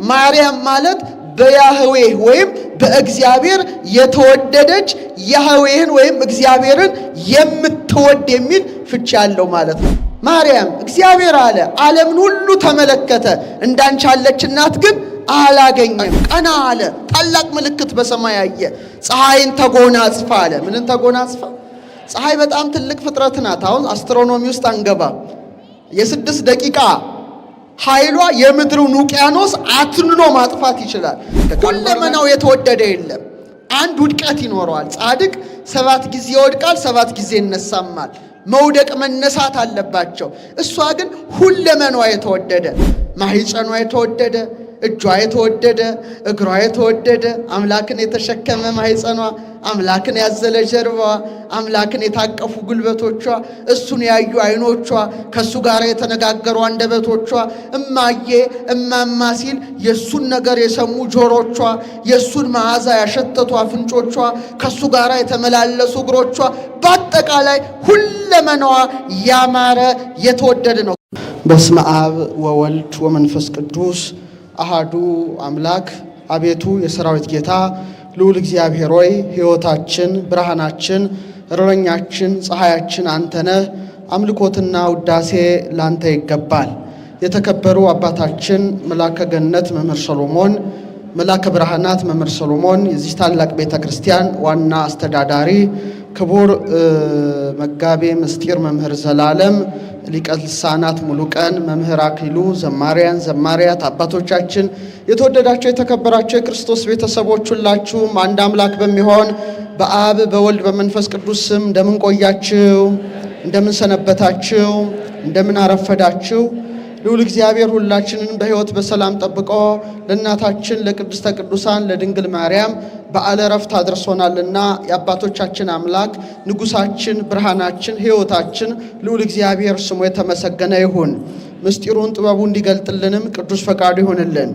ማርያም ማለት በያህዌ ወይም በእግዚአብሔር የተወደደች ያህዌን ወይም እግዚአብሔርን የምትወድ የሚል ፍቺ ያለው ማለት ነው። ማርያም እግዚአብሔር አለ ዓለምን ሁሉ ተመለከተ፣ እንዳንቺ ያለች እናት ግን አላገኘም። ቀና አለ፣ ታላቅ ምልክት በሰማይ አየ፣ ፀሐይን ተጎናጽፋ አለ። ምንን ተጎናጽፋ? ፀሐይ በጣም ትልቅ ፍጥረት ናት። አሁን አስትሮኖሚ ውስጥ አንገባ። የ6 ደቂቃ ኃይሏ የምድሩን ውቅያኖስ አትንኖ ማጥፋት ይችላል። ሁለመናው የተወደደ የለም። አንድ ውድቀት ይኖረዋል። ጻድቅ 7 ጊዜ ይወድቃል፣ 7 ጊዜ ይነሳማል። መውደቅ መነሳት አለባቸው። እሷ ግን ሁለመናዋ የተወደደ፣ ማህፀኗ የተወደደ፣ እጇ የተወደደ፣ እግሯ የተወደደ፣ አምላክን የተሸከመ ማህፀኗ፣ አምላክን ያዘለ ጀርባዋ፣ አምላክን የታቀፉ ጉልበቶቿ፣ እሱን ያዩ አይኖቿ፣ ከሱ ጋር የተነጋገሩ አንደበቶቿ፣ እማዬ እማማ ሲል የሱን ነገር የሰሙ ጆሮቿ፣ የሱን መዓዛ ያሸተቱ አፍንጮቿ፣ ከሱ ጋር የተመላለሱ እግሮቿ፣ በአጠቃላይ ሁለመናዋ ያማረ የተወደደ ነው። በስመ አብ ወወልድ ወመንፈስ ቅዱስ አሃዱ አምላክ። አቤቱ የሰራዊት ጌታ ልዑል እግዚአብሔር ሆይ ሕይወታችን፣ ብርሃናችን፣ እረኛችን፣ ፀሐያችን አንተ ነህ። አምልኮትና ውዳሴ ላንተ ይገባል። የተከበሩ አባታችን መላከ ገነት መምህር ሰሎሞን፣ መላከ ብርሃናት መምህር ሰሎሞን የዚህ ታላቅ ቤተ ክርስቲያን ዋና አስተዳዳሪ፣ ክቡር መጋቤ ምስጢር መምህር ዘላለም፣ ሊቀ ልሳናት ሙሉቀን፣ መምህር አክሊሉ፣ ዘማሪያን ዘማሪያት፣ አባቶቻችን፣ የተወደዳቸው የተከበራቸው የክርስቶስ ቤተሰቦች ሁላችሁም አንድ አምላክ በሚሆን በአብ በወልድ በመንፈስ ቅዱስ ስም እንደምን ቆያችሁ? እንደምን ሰነበታችሁ? እንደምን አረፈዳችሁ? ልዑል እግዚአብሔር ሁላችንን በሕይወት በሰላም ጠብቆ ለእናታችን ለቅድስተ ቅዱሳን ለድንግል ማርያም በዓለ ዕረፍት አድርሶናልና የአባቶቻችን አምላክ ንጉሳችን፣ ብርሃናችን፣ ሕይወታችን ልዑል እግዚአብሔር ስሙ የተመሰገነ ይሁን። ምስጢሩን ጥበቡ እንዲገልጥልንም ቅዱስ ፈቃዱ ይሁንልን።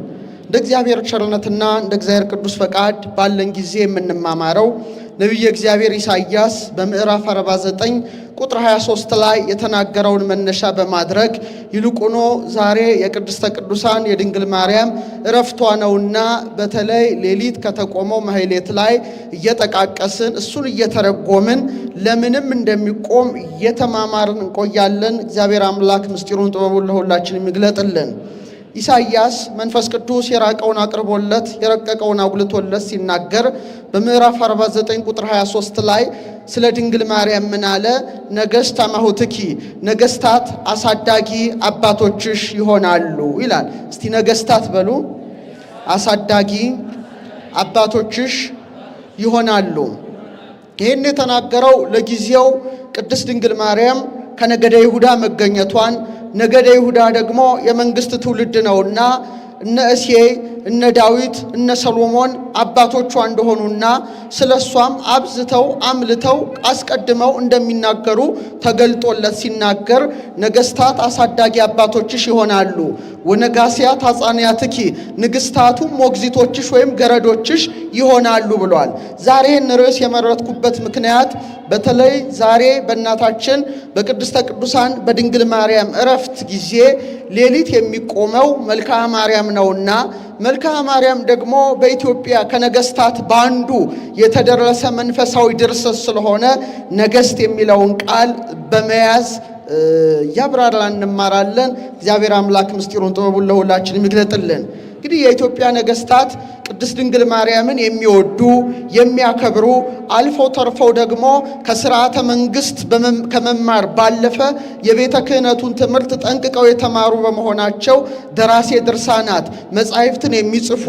እንደ እግዚአብሔር ቸርነትና እንደ እግዚአብሔር ቅዱስ ፈቃድ ባለን ጊዜ የምንማማረው ነቢየ እግዚአብሔር ኢሳይያስ በምዕራፍ 49 ቁጥር 23 ላይ የተናገረውን መነሻ በማድረግ ይልቁኖ ዛሬ የቅድስተ ቅዱሳን የድንግል ማርያም ዕረፍቷ ነውና በተለይ ሌሊት ከተቆመው ማህሌት ላይ እየጠቃቀስን እሱን እየተረጎምን ለምንም እንደሚቆም እየተማማርን እንቆያለን። እግዚአብሔር አምላክ ምስጢሩን ጥበቡን ለሁላችን የሚግለጥልን። ኢሳይያስ መንፈስ ቅዱስ የራቀውን አቅርቦለት የረቀቀውን አጉልቶለት ሲናገር በምዕራፍ 49 ቁጥር 23 ላይ ስለ ድንግል ማርያም ምን አለ? ነገሥት አማሁትኪ፣ ነገሥታት አሳዳጊ አባቶችሽ ይሆናሉ ይላል። እስቲ ነገሥታት በሉ፣ አሳዳጊ አባቶችሽ ይሆናሉ። ይህን የተናገረው ለጊዜው ቅድስት ድንግል ማርያም ከነገደ ይሁዳ መገኘቷን፣ ነገደ ይሁዳ ደግሞ የመንግስት ትውልድ ነውና እነ እሴይ እነ ዳዊት እነ ሰሎሞን አባቶቿ እንደሆኑና ስለሷም አብዝተው አምልተው አስቀድመው እንደሚናገሩ ተገልጦለት ሲናገር ነገሥታት አሳዳጊ አባቶችሽ ይሆናሉ፣ ወነጋሲያት አጻንያትኪ፣ ንግሥታቱ ሞግዚቶችሽ ወይም ገረዶችሽ ይሆናሉ ብሏል። ዛሬ ርዕስ የመረጥኩበት ምክንያት በተለይ ዛሬ በእናታችን በቅድስተ ቅዱሳን በድንግል ማርያም ዕረፍት ጊዜ ሌሊት የሚቆመው መልክዓ ማርያም ነውና መልክዓ ማርያም ደግሞ በኢትዮጵያ ከነገሥታት ባንዱ የተደረሰ መንፈሳዊ ድርሰት ስለሆነ ነገሥት የሚለውን ቃል በመያዝ ያብራራን እንማራለን። እግዚአብሔር አምላክ ምስጢሩን ጥበቡን ለሁላችን የሚግለጥልን። እንግዲህ የኢትዮጵያ ነገሥታት ቅድስት ድንግል ማርያምን የሚወዱ የሚያከብሩ አልፎ ተርፈው ደግሞ ከስርዓተ መንግስት ከመማር ባለፈ የቤተ ክህነቱን ትምህርት ጠንቅቀው የተማሩ በመሆናቸው ደራሴ ድርሳናት መጻሕፍትን የሚጽፉ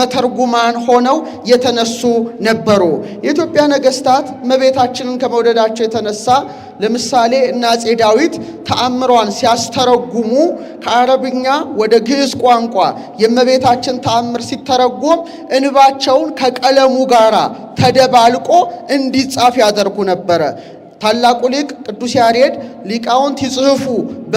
መተርጉማን ሆነው የተነሱ ነበሩ። የኢትዮጵያ ነገሥታት እመቤታችንን ከመውደዳቸው የተነሳ ለምሳሌ እነ አፄ ዳዊት ተአምሯን ሲያስተረጉሙ ከአረብኛ ወደ ግዕዝ ቋንቋ የእመቤታችን ተአምር ሲተረጎም እንባቸውን ከቀለሙ ጋር ተደባልቆ እንዲጻፍ ያደርጉ ነበረ። ታላቁ ሊቅ ቅዱስ ያሬድ ሊቃውንት ይጽፉ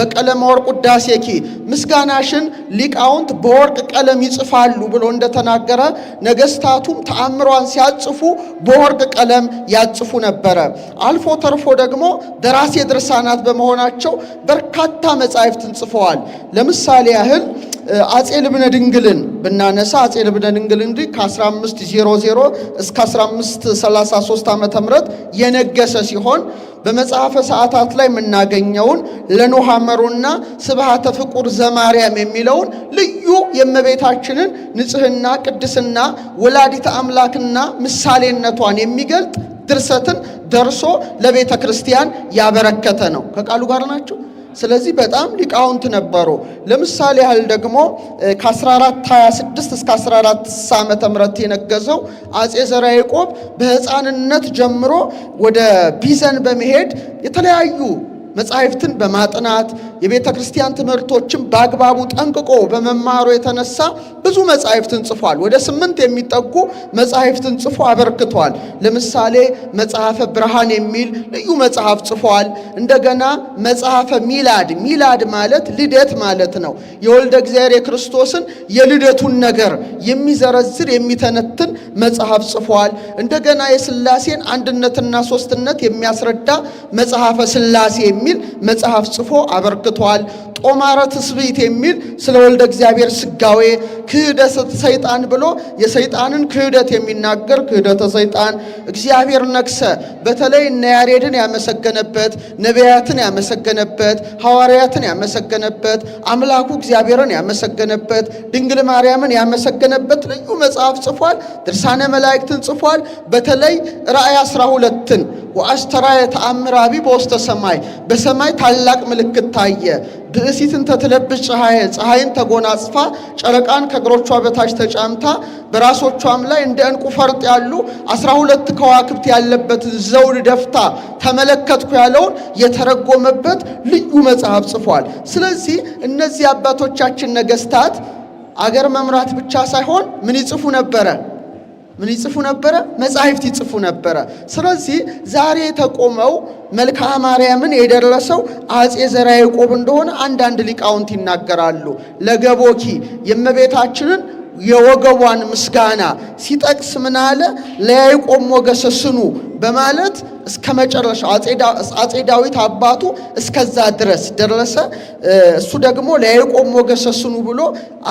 በቀለመ ወርቅ ውዳሴኪ ምስጋናሽን ሊቃውንት በወርቅ ቀለም ይጽፋሉ ብሎ እንደተናገረ ነገስታቱም ተአምሯን ሲያጽፉ በወርቅ ቀለም ያጽፉ ነበረ። አልፎ ተርፎ ደግሞ ደራሲ ድርሳናት በመሆናቸው በርካታ መጻሕፍትን ጽፈዋል። ለምሳሌ ያህል አጼ ልብነ ድንግልን ብናነሳ አጼ ልብነ ድንግል እንግዲህ ከ1500 እስከ 1533 ዓመተ ምህረት የነገሰ ሲሆን በመጽሐፈ ሰዓታት ላይ የምናገኘውን ለኖህ አመሩና ስብሐተ ፍቁር ዘማርያም የሚለውን ልዩ የእመቤታችንን ንጽህና፣ ቅድስና፣ ወላዲተ አምላክና ምሳሌነቷን የሚገልጥ ድርሰትን ደርሶ ለቤተ ክርስቲያን ያበረከተ ነው። ከቃሉ ጋር ናቸው። ስለዚህ በጣም ሊቃውንት ነበሩ። ለምሳሌ ያህል ደግሞ ከ1426 እስከ 1460 ዓመተ ምህረት የነገሰው አጼ ዘርዓ ያዕቆብ በሕፃንነት ጀምሮ ወደ ቢዘን በመሄድ የተለያዩ መጻሕፍትን በማጥናት የቤተ ክርስቲያን ትምህርቶችን በአግባቡ ጠንቅቆ በመማሩ የተነሳ ብዙ መጻሕፍትን ጽፏል። ወደ 8 የሚጠጉ መጻሕፍትን ጽፎ አበርክቷል። ለምሳሌ መጽሐፈ ብርሃን የሚል ልዩ መጽሐፍ ጽፏል። እንደገና መጽሐፈ ሚላድ፣ ሚላድ ማለት ልደት ማለት ነው። የወልደ እግዚአብሔር የክርስቶስን የልደቱን ነገር የሚዘረዝር የሚተነትን መጽሐፍ ጽፏል። እንደገና የሥላሴን አንድነትና ሦስትነት የሚያስረዳ መጽሐፈ ሥላሴ የሚል መጽሐፍ ጽፎ አበርክቷል። ጦማረ ትስብእት የሚል ስለ ወልደ እግዚአብሔር ስጋዌ ክህደተ ሰይጣን ብሎ የሰይጣንን ክህደት የሚናገር ክህደተ ሰይጣን፣ እግዚአብሔር ነግሰ በተለይ እነ ያሬድን ያመሰገነበት፣ ነቢያትን ያመሰገነበት፣ ሐዋርያትን ያመሰገነበት፣ አምላኩ እግዚአብሔርን ያመሰገነበት፣ ድንግል ማርያምን ያመሰገነበት ልዩ መጽሐፍ ጽፏል። ድርሳነ መላእክትን ጽፏል። በተለይ ራእይ 12ን ወአስተርአየ ተአምራቢ በውስተ ሰማይ በሰማይ ታላቅ ምልክት ታየ። ብእሲትን ተትለብስ ፀሐይ ፀሐይን ተጎናጽፋ ጨረቃን ከእግሮቿ በታች ተጫምታ በራሶቿም ላይ እንደ ዕንቁ ፈርጥ ያሉ 12 ከዋክብት ያለበትን ዘውድ ደፍታ ተመለከትኩ ያለውን የተረጎመበት ልዩ መጽሐፍ ጽፏል። ስለዚህ እነዚህ አባቶቻችን ነገስታት አገር መምራት ብቻ ሳይሆን ምን ይጽፉ ነበረ? ምን ይጽፉ ነበረ? መጻሕፍት ይጽፉ ነበረ። ስለዚህ ዛሬ የተቆመው መልክዓ ማርያምን የደረሰው አጼ ዘርዓ ያዕቆብ እንደሆነ አንዳንድ ሊቃውንት ይናገራሉ። ለገቦኪ የእመቤታችንን የወገቧን ምስጋና ሲጠቅስ ምን አለ? ለያዕቆብ ሞገሰ ስኑ በማለት እስከ መጨረሻው አጼ ዳዊት አባቱ እስከዛ ድረስ ደረሰ። እሱ ደግሞ ለያዕቆብ ሞገሰ ስኑ ብሎ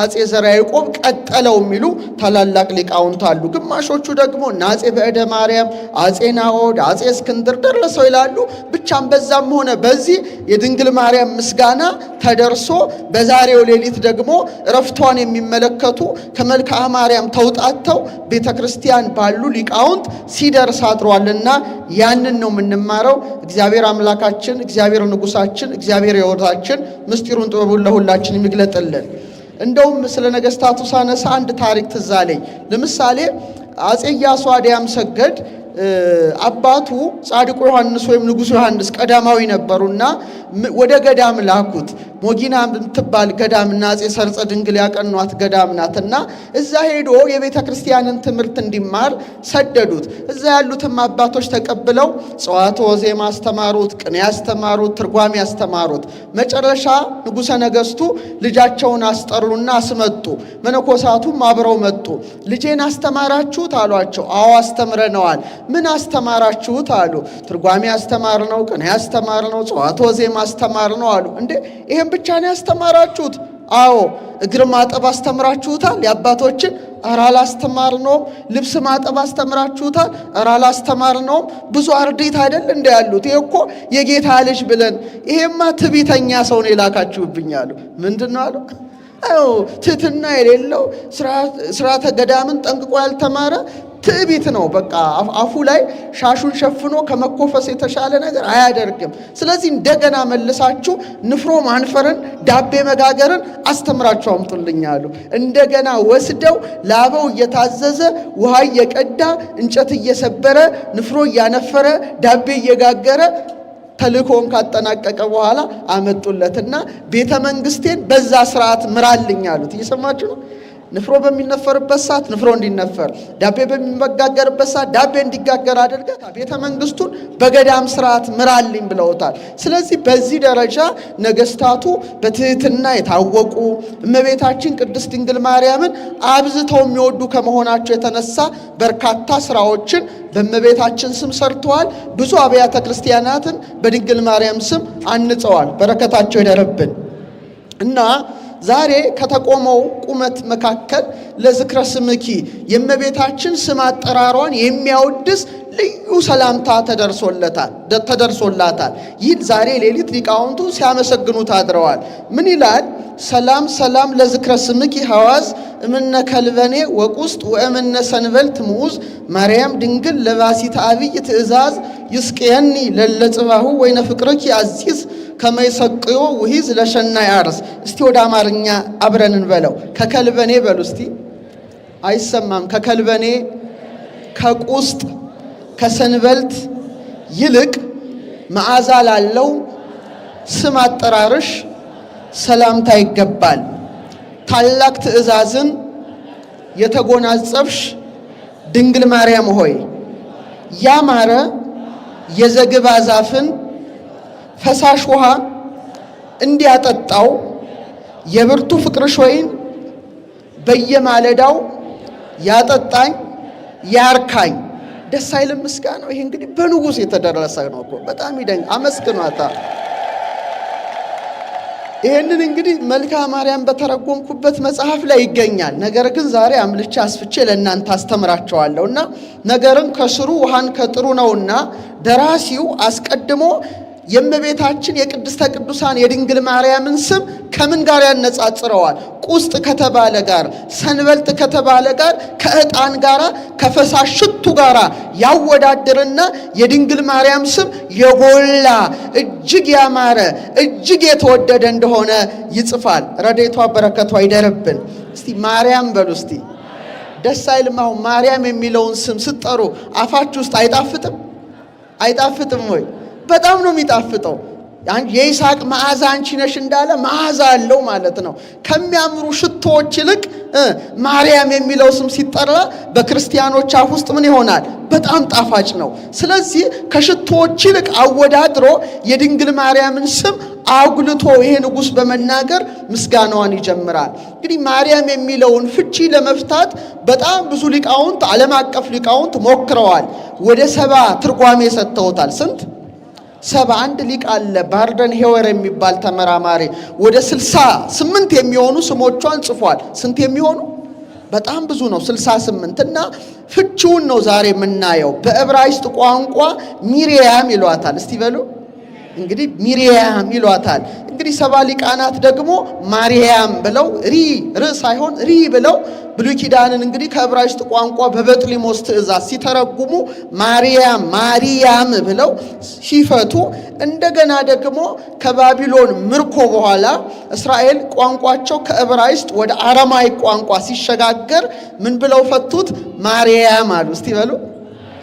አጼ ዘርዓ ያዕቆብ ቀጠለው የሚሉ ታላላቅ ሊቃውንት አሉ። ግማሾቹ ደግሞ አጼ በዕደ ማርያም፣ አጼ ናዖድ፣ አጼ እስክንድር ደረሰው ይላሉ። ብቻም በዛም ሆነ በዚህ የድንግል ማርያም ምስጋና ተደርሶ በዛሬው ሌሊት ደግሞ እረፍቷን የሚመለከቱ ከመልክዓ ማርያም ተውጣተው ቤተ ክርስቲያን ባሉ ሊቃውንት ሲደርስ አድሯልና ያንን ነው የምንማረው። እግዚአብሔር አምላካችን፣ እግዚአብሔር ንጉሳችን፣ እግዚአብሔር ሕይወታችን ምስጢሩን ጥበቡን ለሁላችን የሚግለጥልን። እንደውም ስለ ነገስታቱ ሳነሳ አንድ ታሪክ ትዝ አለኝ። ለምሳሌ አጼ ኢያሱ አድያም ሰገድ አባቱ ጻድቁ ዮሐንስ ወይም ንጉሥ ዮሐንስ ቀዳማዊ ነበሩና ወደ ገዳም ላኩት። ሞጊና የምትባል ገዳምና አጼ ሰርጸ ድንግል ያቀኗት ገዳም ናትና እዛ ሄዶ የቤተ ክርስቲያንን ትምህርት እንዲማር ሰደዱት። እዛ ያሉትም አባቶች ተቀብለው ጸዋትወ ዜማ አስተማሩት፣ ቅኔ አስተማሩት፣ ትርጓሜ አስተማሩት። መጨረሻ ንጉሠ ነገሥቱ ልጃቸውን አስጠሩና አስመጡ። መነኮሳቱም አብረው መጡ። ልጄን አስተማራችሁት አሏቸው። አዎ አስተምረነዋል። ምን አስተማራችሁት አሉ። ትርጓሜ አስተማርነው፣ ቅኔ አስተማርነው፣ ጸዋትወ ዜማ አስተማርነው አሉ። እንዴ ይሄን ብቻ ነው ያስተማራችሁት? አዎ። እግር ማጠብ አስተምራችሁታል የአባቶችን? ኧረ አላስተማርነውም። ልብስ ማጠብ አስተምራችሁታል? ኧረ አላስተማርነውም። ብዙ አርድእት አይደል እንደ ያሉት? ይሄ እኮ የጌታ ልጅ ብለን፣ ይሄማ ትዕቢተኛ ሰው ነው የላካችሁብኝ አሉ። ምንድን ነው አሉ? ትሕትና የሌለው ስርዓተ ገዳምን ጠንቅቆ ያልተማረ ትዕቢት ነው። በቃ አፉ ላይ ሻሹን ሸፍኖ ከመኮፈስ የተሻለ ነገር አያደርግም። ስለዚህ እንደገና መልሳችሁ ንፍሮ ማንፈርን፣ ዳቤ መጋገርን አስተምራችሁ አምጡልኝ አሉ። እንደገና ወስደው ላበው እየታዘዘ ውሃ እየቀዳ እንጨት እየሰበረ ንፍሮ እያነፈረ ዳቤ እየጋገረ ተልእኮውን ካጠናቀቀ በኋላ አመጡለትና ቤተ መንግስቴን በዛ ስርዓት ምራልኝ አሉት። እየሰማችሁ ነው? ንፍሮ በሚነፈርበት ሰዓት ንፍሮ እንዲነፈር፣ ዳቤ በሚመጋገርበት ሰዓት ዳቤ እንዲጋገር አድርገህ ቤተ መንግስቱን በገዳም ስርዓት ምራልኝ ብለውታል። ስለዚህ በዚህ ደረጃ ነገስታቱ በትህትና የታወቁ እመቤታችን ቅድስት ድንግል ማርያምን አብዝተው የሚወዱ ከመሆናቸው የተነሳ በርካታ ስራዎችን በእመቤታችን ስም ሰርተዋል። ብዙ አብያተ ክርስቲያናትን በድንግል ማርያም ስም አንጸዋል። በረከታቸው ይደርብን እና ዛሬ ከተቆመው ቁመት መካከል ለዝክረ ስምኪ የእመቤታችን ስም አጠራሯን የሚያወድስ ልዩ ሰላምታ ተደርሶላታል። ይህ ዛሬ ሌሊት ሊቃውንቱ ሲያመሰግኑት አድረዋል። ምን ይላል? ሰላም ሰላም ለዝክረ ስምኪ ሐዋዝ እምነ ከልበኔ ወቁስጥ ወእምነ ሰንበልት ምዑዝ ማርያም ድንግል ለባሲት አብይ ትእዛዝ ይስቅየኒ ለለጽባሁ ወይነ ፍቅርኪ አዚዝ ከመይሰቅዮ ውሂዝ ለሸናይ አርስ። እስቲ ወደ አማርኛ አብረን እንበለው። ከከልበኔ በሉ እስቲ። አይሰማም። ከከልበኔ ከቁስጥ ከሰንበልት ይልቅ መዓዛ ላለው ስም አጠራርሽ ሰላምታ ይገባል። ታላቅ ትእዛዝን የተጎናጸፍሽ ድንግል ማርያም ሆይ ያማረ የዘግባ ዛፍን ፈሳሽ ውሃ እንዲያጠጣው የብርቱ ፍቅርሽ ወይን በየማለዳው ያጠጣኝ ያርካኝ። ደስ አይልም ምስጋናው? ይሄ እንግዲህ በንጉሥ የተደረሰ ነው እኮ። በጣም ይደንቅ። አመስግኗታ። ይሄንን እንግዲህ መልክአ ማርያም በተረጎምኩበት መጽሐፍ ላይ ይገኛል። ነገር ግን ዛሬ አምልቼ አስፍቼ ለእናንተ አስተምራቸዋለሁና ነገርን ከስሩ ውሃን ከጥሩ ነውና ደራሲው አስቀድሞ የእመቤታችን የቅድስተ ቅዱሳን የድንግል ማርያምን ስም ከምን ጋር ያነጻጽረዋል? ቁስጥ ከተባለ ጋር፣ ሰንበልት ከተባለ ጋር፣ ከዕጣን ጋር፣ ከፈሳሽ ሽቱ ጋር ያወዳድርና የድንግል ማርያም ስም የጎላ እጅግ ያማረ እጅግ የተወደደ እንደሆነ ይጽፋል። ረድኤቷ በረከቷ ይደርብን። እስቲ ማርያም በሉ እስቲ። ደስ አይልም? አሁን ማርያም የሚለውን ስም ስትጠሩ አፋችሁ ውስጥ አይጣፍጥም? አይጣፍጥም ወይ? በጣም ነው የሚጣፍጠው። የይስሐቅ መዓዛ አንቺ ነሽ እንዳለ መዓዛ አለው ማለት ነው። ከሚያምሩ ሽቶዎች ይልቅ ማርያም የሚለው ስም ሲጠራ በክርስቲያኖች አፍ ውስጥ ምን ይሆናል? በጣም ጣፋጭ ነው። ስለዚህ ከሽቶዎች ይልቅ አወዳድሮ የድንግል ማርያምን ስም አጉልቶ ይሄ ንጉሥ በመናገር ምስጋናዋን ይጀምራል። እንግዲህ ማርያም የሚለውን ፍቺ ለመፍታት በጣም ብዙ ሊቃውንት፣ ዓለም አቀፍ ሊቃውንት ሞክረዋል። ወደ 70 ትርጓሜ ሰጥተውታል። ስንት? 71 ሊቅ አለ። ባርደን ሄወር የሚባል ተመራማሪ ወደ 68 የሚሆኑ ስሞቿን ጽፏል። ስንት የሚሆኑ? በጣም ብዙ ነው፣ 68። እና ፍቺውን ነው ዛሬ የምናየው። በዕብራይስጥ ቋንቋ ሚሪያም ይሏታል። እስቲ በሉ እንግዲህ ሚሪያም ይሏታል። እንግዲህ 70 ሊቃናት ደግሞ ማርያም ብለው ር ሳይሆን ሪ ብለው ብሉይ ኪዳንን እንግዲህ ከዕብራይስጥ ቋንቋ በበጥሊሞስ ትእዛዝ ሲተረጉሙ ማርያም ብለው ሲፈቱ፣ እንደገና ደግሞ ከባቢሎን ምርኮ በኋላ እስራኤል ቋንቋቸው ከዕብራይስጥ ወደ አረማይክ ቋንቋ ሲሸጋገር ምን ብለው ፈቱት? ማርያም አሉ። እስቲ በሉ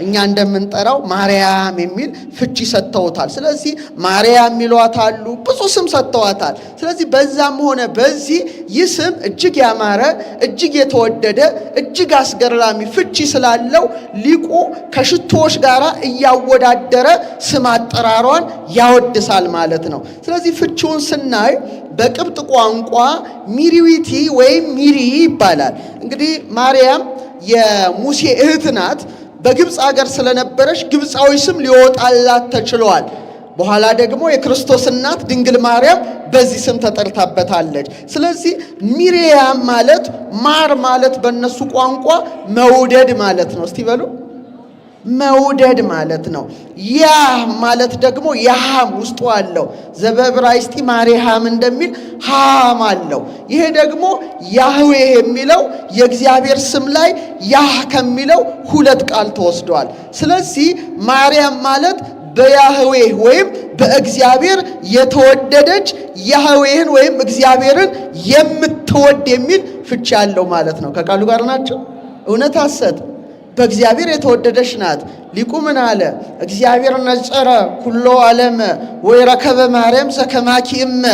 እኛ እንደምንጠራው ማርያም የሚል ፍቺ ሰጥተውታል። ስለዚህ ማርያም ይሏታሉ፣ ብዙ ስም ሰጥተዋታል። ስለዚህ በዛም ሆነ በዚህ ይህ ስም እጅግ ያማረ እጅግ የተወደደ እጅግ አስገራሚ ፍቺ ስላለው ሊቁ ከሽቶዎች ጋር እያወዳደረ ስም አጠራሯን ያወድሳል ማለት ነው። ስለዚህ ፍቺውን ስናይ በቅብጥ ቋንቋ ሚሪዊቲ ወይም ሚሪ ይባላል። እንግዲህ ማርያም የሙሴ እህት ናት። በግብፅ ሀገር ስለነበረች ግብፃዊ ስም ሊወጣላት ተችሏል። በኋላ ደግሞ የክርስቶስ እናት ድንግል ማርያም በዚህ ስም ተጠርታበታለች። ስለዚህ ሚሪያም ማለት ማር ማለት በእነሱ ቋንቋ መውደድ ማለት ነው። እስቲ በሉ መውደድ ማለት ነው። ያ ማለት ደግሞ ያሃም ውስጡ አለው። ዘበዕብራይስጥ ማርያም እንደሚል ሃም አለው። ይሄ ደግሞ ያህዌ የሚለው የእግዚአብሔር ስም ላይ ያህ ከሚለው 2 ቃል ተወስዷል። ስለዚህ ማርያም ማለት በያህዌ ወይም በእግዚአብሔር የተወደደች ያህዌን ወይም እግዚአብሔርን የምትወድ የሚል ፍቺ ያለው ማለት ነው። ከቃሉ ጋር ናቸው። እውነት ሐሰት በእግዚአብሔር የተወደደች ናት። ሊቁ ምን አለ? እግዚአብሔር ነጸረ ኩሎ ዓለም ወይረከበ ማርያም ዘከማኪ እመ።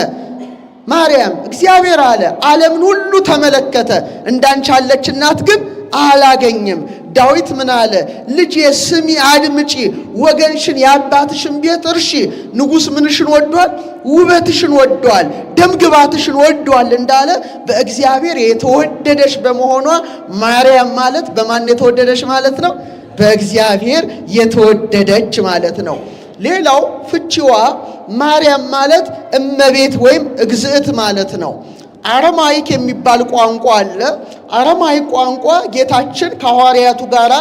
ማርያም እግዚአብሔር አለ ዓለምን ሁሉ ተመለከተ፣ እንዳንቺ ያለች እናት ግን አላገኘም። ዳዊት ምን አለ? ልጄ ስሚ አድምጪ፣ ወገንሽን የአባትሽን ቤት እርሺ። ንጉሥ ምንሽን ወዷል? ውበትሽን ወዷል፣ ደምግባትሽን ወዷል እንዳለ በእግዚአብሔር የተወደደሽ በመሆኗ ማርያም ማለት በማን የተወደደሽ ማለት ነው? በእግዚአብሔር የተወደደች ማለት ነው። ሌላው ፍቺዋ ማርያም ማለት እመቤት ወይም እግዝእት ማለት ነው። አረማይክ የሚባል ቋንቋ አለ። አረማይክ ቋንቋ ጌታችን ከሐዋርያቱ ጋር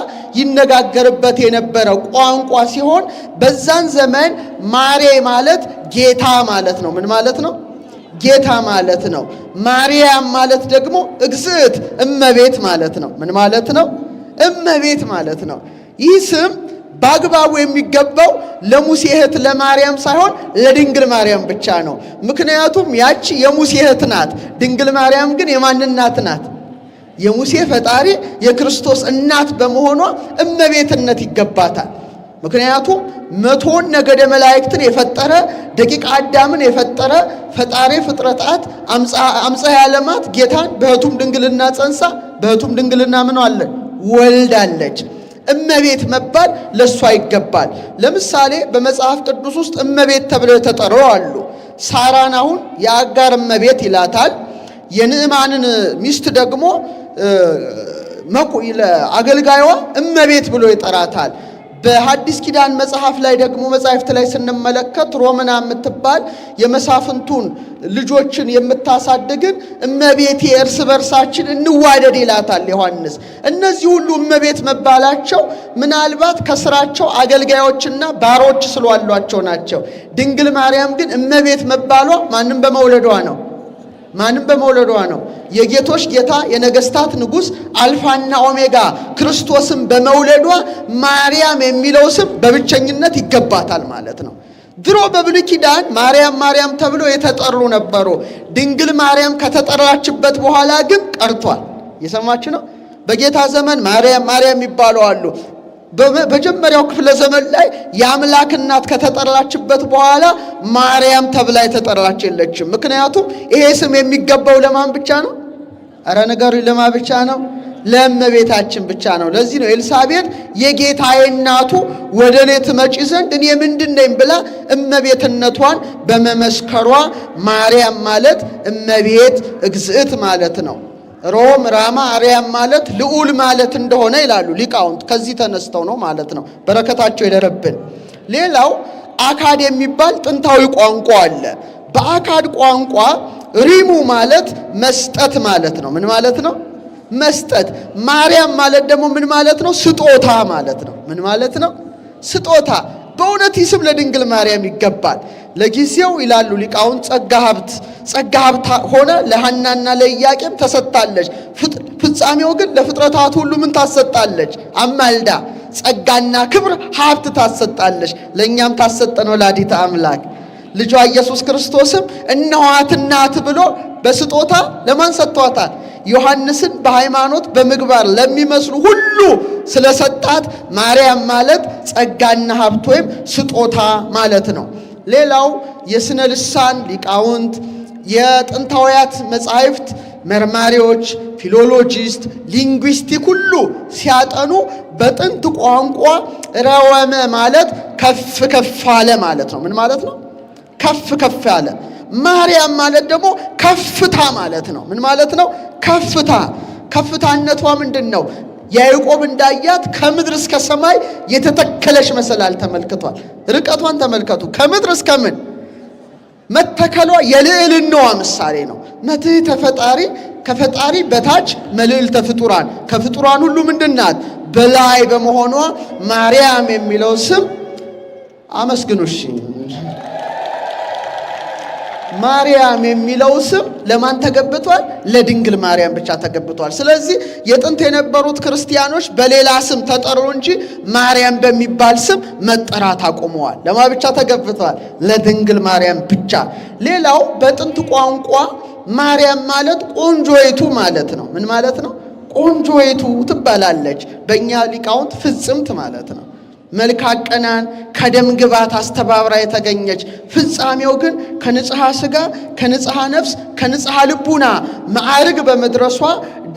ይነጋገርበት የነበረ ቋንቋ ሲሆን በዛን ዘመን ማሬ ማለት ጌታ ማለት ነው። ምን ማለት ነው? ጌታ ማለት ነው። ማርያም ማለት ደግሞ እግዝእት እመቤት ማለት ነው። ምን ማለት ነው? እመቤት ማለት ነው። ይህ ስም በአግባቡ የሚገባው ለሙሴ እህት ለማርያም ሳይሆን ለድንግል ማርያም ብቻ ነው። ምክንያቱም ያቺ የሙሴ እህት ናት። ድንግል ማርያም ግን የማን እናት ናት? የሙሴ ፈጣሪ የክርስቶስ እናት በመሆኗ እመቤትነት ይገባታል። ምክንያቱም 100 ነገደ መላእክትን የፈጠረ ደቂቀ አዳምን የፈጠረ ፈጣሪ ፍጥረታት አምፀ ዓለማት ጌታን በሕቱም ድንግልና ጸንሳ በሕቱም ድንግልና ምን አለ ወልዳለች። እመቤት መባል ለሷ ይገባል። ለምሳሌ በመጽሐፍ ቅዱስ ውስጥ እመቤት ተብለው የተጠሩ አሉ። ሳራን አሁን የአጋር እመቤት ይላታል። የንዕማንን ሚስት ደግሞ አገልጋይዋ እመቤት ብሎ ይጠራታል። በሐዲስ ኪዳን መጽሐፍ ላይ ደግሞ መጽሐፍት ላይ ስንመለከት ሮመና የምትባል የመሳፍንቱን ልጆችን የምታሳድግን እመቤቴ እርስ በርሳችን እንዋደድ ይላታል ዮሐንስ። እነዚህ ሁሉ እመቤት መባላቸው ምናልባት ከስራቸው አገልጋዮችና ባሮች ስለዋሏቸው ናቸው። ድንግል ማርያም ግን እመቤት መባሏ ማንም በመውለዷ ነው። ማንም በመውለዷ ነው። የጌቶች ጌታ የነገስታት ንጉሥ አልፋና ኦሜጋ ክርስቶስን በመውለዷ ማርያም የሚለው ስም በብቸኝነት ይገባታል ማለት ነው። ድሮ በብሉይ ኪዳን ማርያም ማርያም ተብሎ የተጠሩ ነበሩ። ድንግል ማርያም ከተጠራችበት በኋላ ግን ቀርቷል። እየሰማች ነው። በጌታ ዘመን ማርያም ማርያም ይባሉ አሉ። በመጀመሪያው ክፍለ ዘመን ላይ የአምላክ እናት ከተጠራችበት በኋላ ማርያም ተብላ የተጠራች የለችም። ምክንያቱም ይሄ ስም የሚገባው ለማን ብቻ ነው? አረ ነገሩ ለማን ብቻ ነው? ለእመቤታችን ብቻ ነው። ለዚህ ነው ኤልሳቤጥ የጌታዬ እናቱ ወደ እኔ ትመጪ ዘንድ እኔ ምንድን ነኝ ብላ እመቤትነቷን በመመስከሯ ማርያም ማለት እመቤት እግዝእት ማለት ነው። ሮም ራማ አርያም ማለት ልዑል ማለት እንደሆነ ይላሉ ሊቃውንት። ከዚህ ተነስተው ነው ማለት ነው። በረከታቸው ይደረብን። ሌላው አካድ የሚባል ጥንታዊ ቋንቋ አለ። በአካድ ቋንቋ ሪሙ ማለት መስጠት ማለት ነው። ምን ማለት ነው? መስጠት። ማርያም ማለት ደግሞ ምን ማለት ነው? ስጦታ ማለት ነው። ምን ማለት ነው? ስጦታ። በእውነት ይህ ስም ለድንግል ማርያም ይገባል። ለጊዜው ይላሉ ሊቃውንት ጸጋ ሀብት ሆነ ለሐናና ለኢያቄም ተሰጥታለች። ፍጻሜው ግን ለፍጥረታት ሁሉ ምን ታሰጣለች? አማልዳ ጸጋና ክብር ሀብት ታሰጣለች። ለእኛም ታሰጠን ወላዲተ አምላክ። ልጇ ኢየሱስ ክርስቶስም እነኋት እናት ብሎ በስጦታ ለማን ሰጥቷታል? ዮሐንስን በሃይማኖት በምግባር ለሚመስሉ ሁሉ ስለሰጣት ማርያም ማለት ጸጋና ሀብት ወይም ስጦታ ማለት ነው። ሌላው የስነ ልሳን ሊቃውንት የጥንታውያት መጻሕፍት መርማሪዎች፣ ፊሎሎጂስት፣ ሊንጉዊስቲክ ሁሉ ሲያጠኑ በጥንት ቋንቋ ረወመ ማለት ከፍ ከፍ አለ ማለት ነው። ምን ማለት ነው? ከፍ ከፍ አለ። ማርያም ማለት ደግሞ ከፍታ ማለት ነው። ምን ማለት ነው? ከፍታ። ከፍታነቷ ምንድን ነው? ያዕቆብ እንዳያት ከምድር እስከ ሰማይ የተተከለች መሰላል ተመልክቷል። ርቀቷን ተመልከቱ። ከምድር እስከ ምን መተከሏ የልዕልናዋ ምሳሌ ነው። መትሕተ ፈጣሪ ከፈጣሪ በታች መልዕልተ ፍጡራን ከፍጡራን ሁሉ ምንድናት? በላይ በመሆኗ ማርያም የሚለው ስም አመስግኑሽ። ማርያም የሚለው ስም ለማን ተገብቷል? ለድንግል ማርያም ብቻ ተገብቷል። ስለዚህ የጥንት የነበሩት ክርስቲያኖች በሌላ ስም ተጠሩ እንጂ ማርያም በሚባል ስም መጠራት አቁመዋል። ለማን ብቻ ተገብቷል? ለድንግል ማርያም ብቻ። ሌላው በጥንት ቋንቋ ማርያም ማለት ቆንጆይቱ ማለት ነው። ምን ማለት ነው? ቆንጆይቱ ትባላለች። በእኛ ሊቃውንት ፍጽምት ማለት ነው። መልክ አቀናን ከደም ግባት አስተባብራ የተገኘች ፍጻሜው ግን ከንጽሐ ሥጋ ከንጽሐ ነፍስ ከንጽሐ ልቡና ማዕርግ በመድረሷ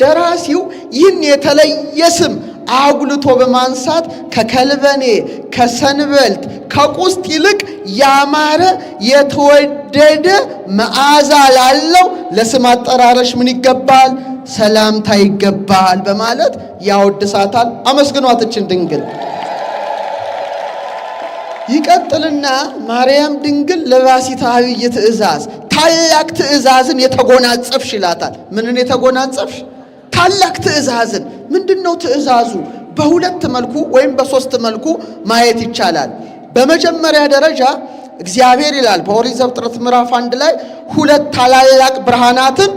ደራሲው ይህን የተለየ ስም አጉልቶ በማንሳት ከከልበኔ ከሰንበልት ከቁስጥ ይልቅ ያማረ የተወደደ መዓዛ ላለው ለስም አጠራረሽ ምን ይገባል? ሰላምታ ይገባል በማለት ያወድሳታል። አመስግኗትችን ድንግል። ይቀጥልና ማርያም ድንግል ለባሲተ አብይ ትእዛዝ ታላቅ ትእዛዝን የተጎናጸፍሽ ይላታል። ምንን የተጎናጸፍሽ? ታላቅ ትእዛዝን። ምንድነው ትእዛዙ? በሁለት መልኩ ወይም በሶስት መልኩ ማየት ይቻላል። በመጀመሪያ ደረጃ እግዚአብሔር ይላል በኦሪት ዘፍጥረት ምዕራፍ 1 ላይ ሁለት ታላላቅ ብርሃናትን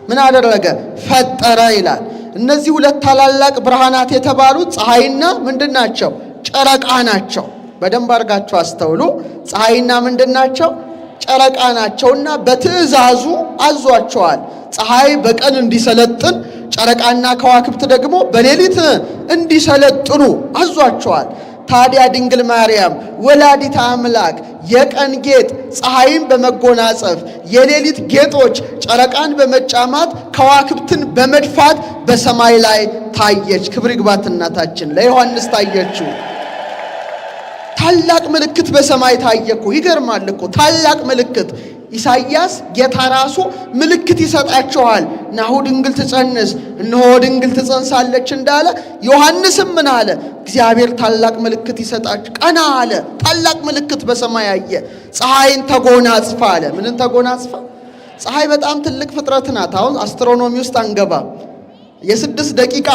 ምን አደረገ? ፈጠረ ይላል። እነዚህ ሁለት ታላላቅ ብርሃናት የተባሉት ፀሐይና ምንድናቸው? ጨረቃ ናቸው። በደንብ አድርጋችሁ አስተውሉ። ፀሐይና ምንድናቸው? ጨረቃ ናቸውና በትእዛዙ አዟቸዋል። ፀሐይ በቀን እንዲሰለጥን፣ ጨረቃና ከዋክብት ደግሞ በሌሊት እንዲሰለጥኑ አዟቸዋል። ታዲያ ድንግል ማርያም ወላዲተ አምላክ የቀን ጌጥ ፀሐይን በመጎናጸፍ የሌሊት ጌጦች ጨረቃን በመጫማት ከዋክብትን በመድፋት በሰማይ ላይ ታየች። ክብር ይግባት እናታችን። ለዮሐንስ ታየችው። ታላቅ ምልክት በሰማይ ታየኩ። ይገርማል እኮ ታላቅ ምልክት። ኢሳይያስ ጌታ ራሱ ምልክት ይሰጣቸዋል። ናሁ ድንግል ትጸንስ፣ እነሆ ድንግል ትጸንሳለች እንዳለ ዮሐንስም ምን አለ? እግዚአብሔር ታላቅ ምልክት ይሰጣቸው። ቀና አለ። ታላቅ ምልክት በሰማይ አየ። ፀሐይን ተጎናጽፋ አለ። ምንን ተጎናጽፋ? ፀሐይ በጣም ትልቅ ፍጥረት ናት። አሁን አስትሮኖሚ ውስጥ አንገባ። የ6 ደቂቃ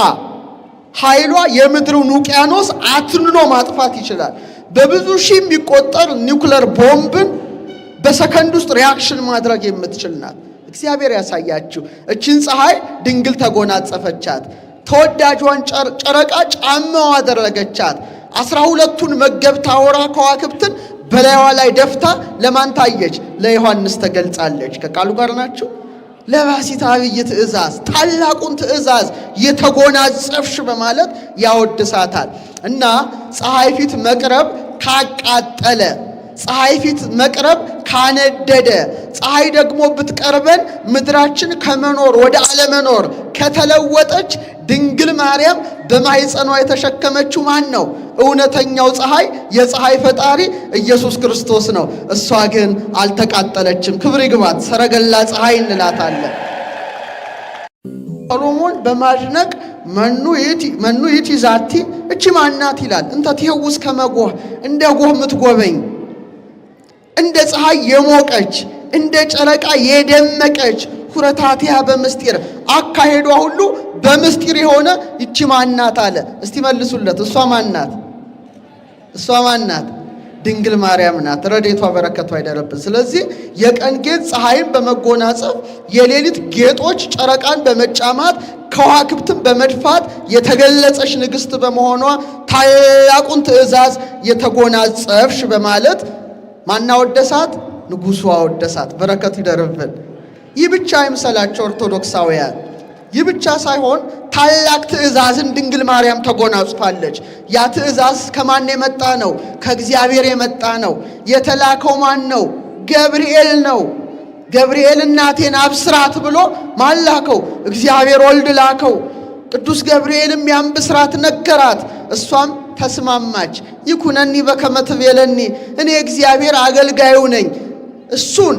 ኃይሏ የምድሩን ውቅያኖስ አትንኖ ማጥፋት ይችላል። በብዙ ሺህ የሚቆጠር ኒውክለር ቦምብን በሰከንድ ውስጥ ሪያክሽን ማድረግ የምትችል ናት። እግዚአብሔር ያሳያችሁ። እችን ፀሐይ ድንግል ተጎናጸፈቻት። ተወዳጇን ጨረቃ ጫማዋ አደረገቻት። 12ቱን መገብታ ወራ ከዋክብትን በላይዋ ላይ ደፍታ ለማን ታየች? ለዮሐንስ ተገልጻለች። ከቃሉ ጋር ናችሁ። ለባሲተ አብይ ትእዛዝ ታላቁን ትእዛዝ የተጎናጸፍሽ በማለት ያወድሳታል። እና ፀሐይ ፊት መቅረብ ካቃጠለ፣ ፀሐይ ፊት መቅረብ ካነደደ፣ ፀሐይ ደግሞ ብትቀርበን ምድራችን ከመኖር ወደ አለመኖር ከተለወጠች ድንግል ማርያም በማኅፀኗ የተሸከመችው ማን ነው? እውነተኛው ፀሐይ፣ የፀሐይ ፈጣሪ ኢየሱስ ክርስቶስ ነው። እሷ ግን አልተቃጠለችም። ክብር ይግባት። ሰረገላ ፀሐይ እንላታለን። ሰሎሞን በማድነቅ መኑ ይእቲ ዛቲ፣ እቺ ማናት ይላል። እንተ ትሄውስ ከመ ጎህ፣ እንደ ጎህ ምትጎበኝ፣ እንደ ፀሐይ የሞቀች፣ እንደ ጨረቃ የደመቀች፣ ኩረታቲያ በምስጢር፣ አካሄዷ ሁሉ በምስጢር የሆነ ይቺ ማናት አለ። እስቲ መልሱለት። እሷ ማናት? እሷ ማናት? ድንግል ማርያም ናት። ረድኤቷ በረከቷ አይደረብን። ስለዚህ የቀን ጌጥ ፀሐይን በመጎናጸፍ የሌሊት ጌጦች ጨረቃን በመጫማት ከዋክብትን በመድፋት የተገለጸች ንግሥት በመሆኗ ታላቁን ትእዛዝ የተጎናጸፍሽ በማለት ማናወደሳት? ንጉሡ አወደሳት። በረከቱ ይደርብን። ይህ ብቻ አይምሰላቸው ኦርቶዶክሳውያን። ይህ ብቻ ሳይሆን ታላቅ ትእዛዝን ድንግል ማርያም ተጎናጽፋለች። ያ ትእዛዝ ከማን የመጣ ነው? ከእግዚአብሔር የመጣ ነው። የተላከው ማን ነው? ገብርኤል ነው። ገብርኤል እናቴን አብስራት ብሎ ማን ላከው? እግዚአብሔር ወልድ ላከው። ቅዱስ ገብርኤልም ያን ብስራት ነገራት። እሷም ተስማማች። ይኩነኒ በከመ ትቤለኒ፣ እኔ እግዚአብሔር አገልጋዩ ነኝ። እሱን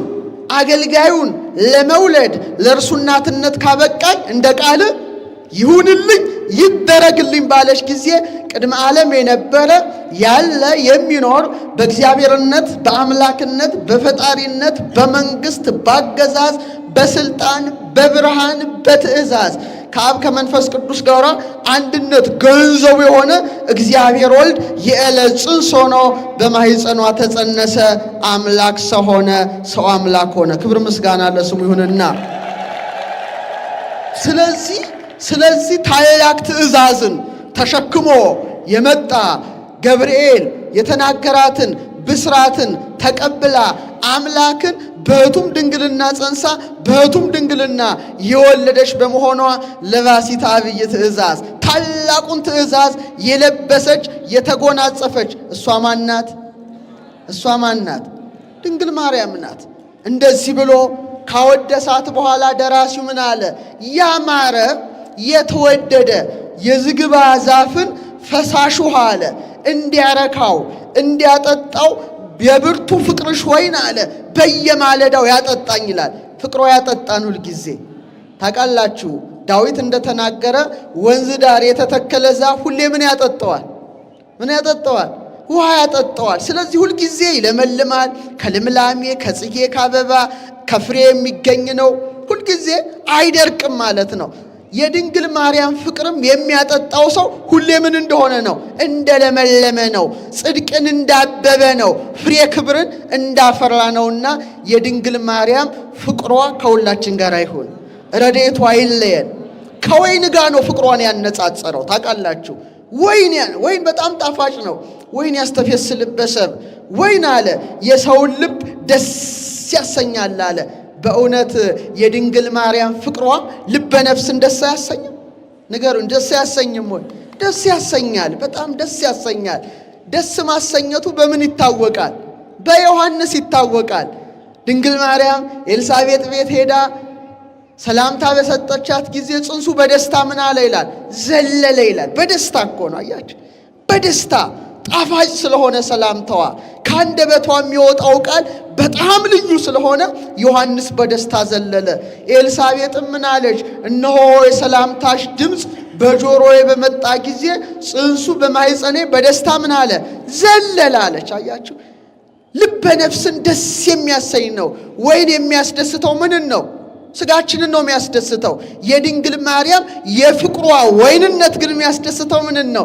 አገልጋዩን ለመውለድ ለእርሱ እናትነት ካበቃኝ እንደ ቃል ይሁንልኝ ይደረግልኝ ባለች ጊዜ ቅድመ ዓለም የነበረ ያለ የሚኖር በእግዚአብሔርነት በአምላክነት በፈጣሪነት በመንግስት ባገዛዝ በስልጣን በብርሃን በትእዛዝ ከአብ ከመንፈስ ቅዱስ ጋር አንድነት ገንዘቡ የሆነ እግዚአብሔር ወልድ የዕለት ጽንስ ሆኖ በማኅፀኗ ተጸነሰ። አምላክ ሰው ሆነ፣ ሰው አምላክ ሆነ። ክብር ምስጋና ለስሙ ይሁንና ስለዚህ ታላቅ ትእዛዝን ተሸክሞ የመጣ ገብርኤል የተናገራትን ብስራትን ተቀብላ አምላክን በሕቱም ድንግልና ጸንሳ በሕቱም ድንግልና የወለደች በመሆኗ ለባሲተ አብይ ትእዛዝ ታላቁን ትእዛዝ የለበሰች የተጎናጸፈች እሷ ማናት? እሷ ማናት? ድንግል ማርያም ናት። እንደዚህ ብሎ ካወደሳት በኋላ ደራሲው ምን አለ? ያማረ የተወደደ የዝግባ ዛፍን ፈሳሽ ውሃ አለ እንዲያረካው እንዲያጠጣው የብርቱ ፍቅርሽ ወይን አለ በየማለዳው ያጠጣኝ ይላል። ፍቅሯ ያጠጣን ሁል ጊዜ ታውቃላችሁ። ዳዊት እንደተናገረ ወንዝ ዳር የተተከለ ዛፍ ሁሌ ምን ያጠጣዋል? ምን ያጠጣዋል? ውሃ ያጠጣዋል። ስለዚህ ሁል ጊዜ ይለመልማል። ከልምላሜ ከጽጌ ከአበባ ከፍሬ የሚገኝ ነው። ሁል ጊዜ አይደርቅም ማለት ነው። የድንግል ማርያም ፍቅርም የሚያጠጣው ሰው ሁሌ ምን እንደሆነ ነው? እንደለመለመ ነው። ጽድቅን እንዳበበ ነው። ፍሬ ክብርን እንዳፈራ ነውና የድንግል ማርያም ፍቅሯ ከሁላችን ጋር ይሁን። ረድኤቷ አይለየን። ከወይን ጋር ነው ፍቅሯን ያነጻጸረው። ታውቃላችሁ ወይን በጣም ጣፋጭ ነው። ወይን ያስተፈስልበሰብ ወይን አለ የሰውን ልብ ደስ ያሰኛል አለ። በእውነት የድንግል ማርያም ፍቅሯ ልበ ነፍስን ደስ አያሰኝም? ንገሩን፣ ደስ አያሰኝም ወይ? ደስ ያሰኛል። በጣም ደስ ያሰኛል። ደስ ማሰኘቱ በምን ይታወቃል? በዮሐንስ ይታወቃል። ድንግል ማርያም ኤልሳቤጥ ቤት ሄዳ ሰላምታ በሰጠቻት ጊዜ ጽንሱ በደስታ ምን አለ ይላል? ዘለለ ይላል። በደስታ እኮ ነው። አያችሁ፣ በደስታ ጣፋጭ ስለሆነ ሰላምታዋ ከአንደበቷ የሚወጣው ቃል በጣም ልዩ ስለሆነ ዮሐንስ በደስታ ዘለለ። ኤልሳቤጥም ምን አለች? እነሆ የሰላምታሽ ድምፅ በጆሮዬ በመጣ ጊዜ ጽንሱ በማኅፀኔ በደስታ ምን አለ? ዘለለ አለች። አያችሁ፣ ልበ ነፍስን ደስ የሚያሰኝ ነው። ወይን የሚያስደስተው ምንን ነው? ስጋችንን ነው የሚያስደስተው። የድንግል ማርያም የፍቅሯ ወይንነት ግን የሚያስደስተው ምንን ነው?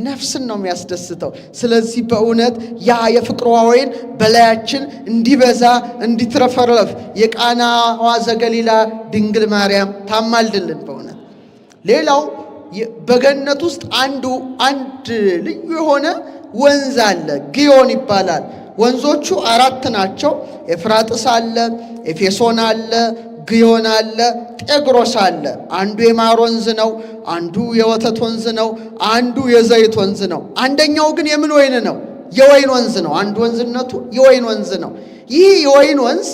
ነፍስን ነው የሚያስደስተው። ስለዚህ በእውነት ያ የፍቅሯ ወይን በላያችን እንዲበዛ እንዲትረፈረፍ የቃናዋ ዘገሊላ ድንግል ማርያም ታማልድልን። በእውነት ሌላው በገነት ውስጥ አንድ ልዩ የሆነ ወንዝ አለ፣ ግዮን ይባላል። ወንዞቹ 4 ናቸው። ኤፍራጥስ አለ፣ ኤፌሶን አለ፣ ግዮን አለ፣ ጤግሮስ አለ። አንዱ የማር ወንዝ ነው፣ አንዱ የወተት ወንዝ ነው፣ አንዱ የዘይት ወንዝ ነው። አንደኛው ግን የምን ወይን ነው? የወይን ወንዝ ነው። አንዱ ወንዝነቱ የወይን ወንዝ ነው። ይህ የወይን ወንዝ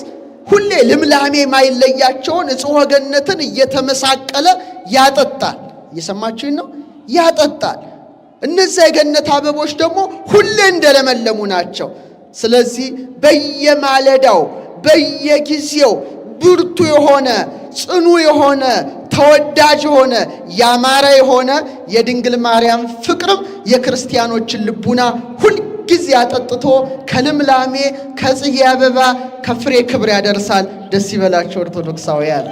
ሁሌ ልምላሜ የማይለያቸውን እጽወ ገነትን እየተመሳቀለ ያጠጣል። እየሰማችሁኝ ነው? ያጠጣል። እነዚያ የገነት አበቦች ደግሞ ሁሌ እንደለመለሙ ናቸው። ስለዚህ በየማለዳው በየጊዜው ብርቱ የሆነ ጽኑ የሆነ ተወዳጅ የሆነ ያማረ የሆነ የድንግል ማርያም ፍቅርም የክርስቲያኖችን ልቡና ሁልጊዜ አጠጥቶ ከልምላሜ ከጽጌ አበባ ከፍሬ ክብር ያደርሳል። ደስ ይበላቸው ኦርቶዶክሳውያን።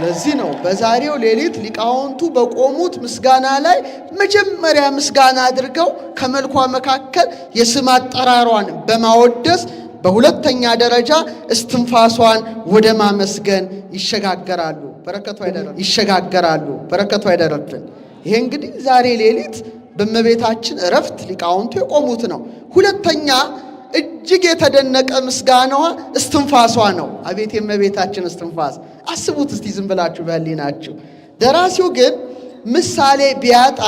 ለዚህ ነው በዛሬው ሌሊት ሊቃውንቱ በቆሙት ምስጋና ላይ መጀመሪያ ምስጋና አድርገው ከመልኳ መካከል የስም አጠራሯን በማወደስ በሁለተኛ ደረጃ እስትንፋሷን ወደ ማመስገን ይሸጋገራሉ። በረከቱ አይደረብን። ይሄ እንግዲህ ዛሬ ሌሊት በእመቤታችን ዕረፍት ሊቃውንቱ የቆሙት ነው። ሁለተኛ እጅግ የተደነቀ ምስጋናዋ እስትንፋሷ ነው። አቤት የእመቤታችን እስትንፋስ! አስቡት እስቲ ዝም ብላችሁ በሕሊናችሁ። ደራሲው ግን ምሳሌ ቢያጣ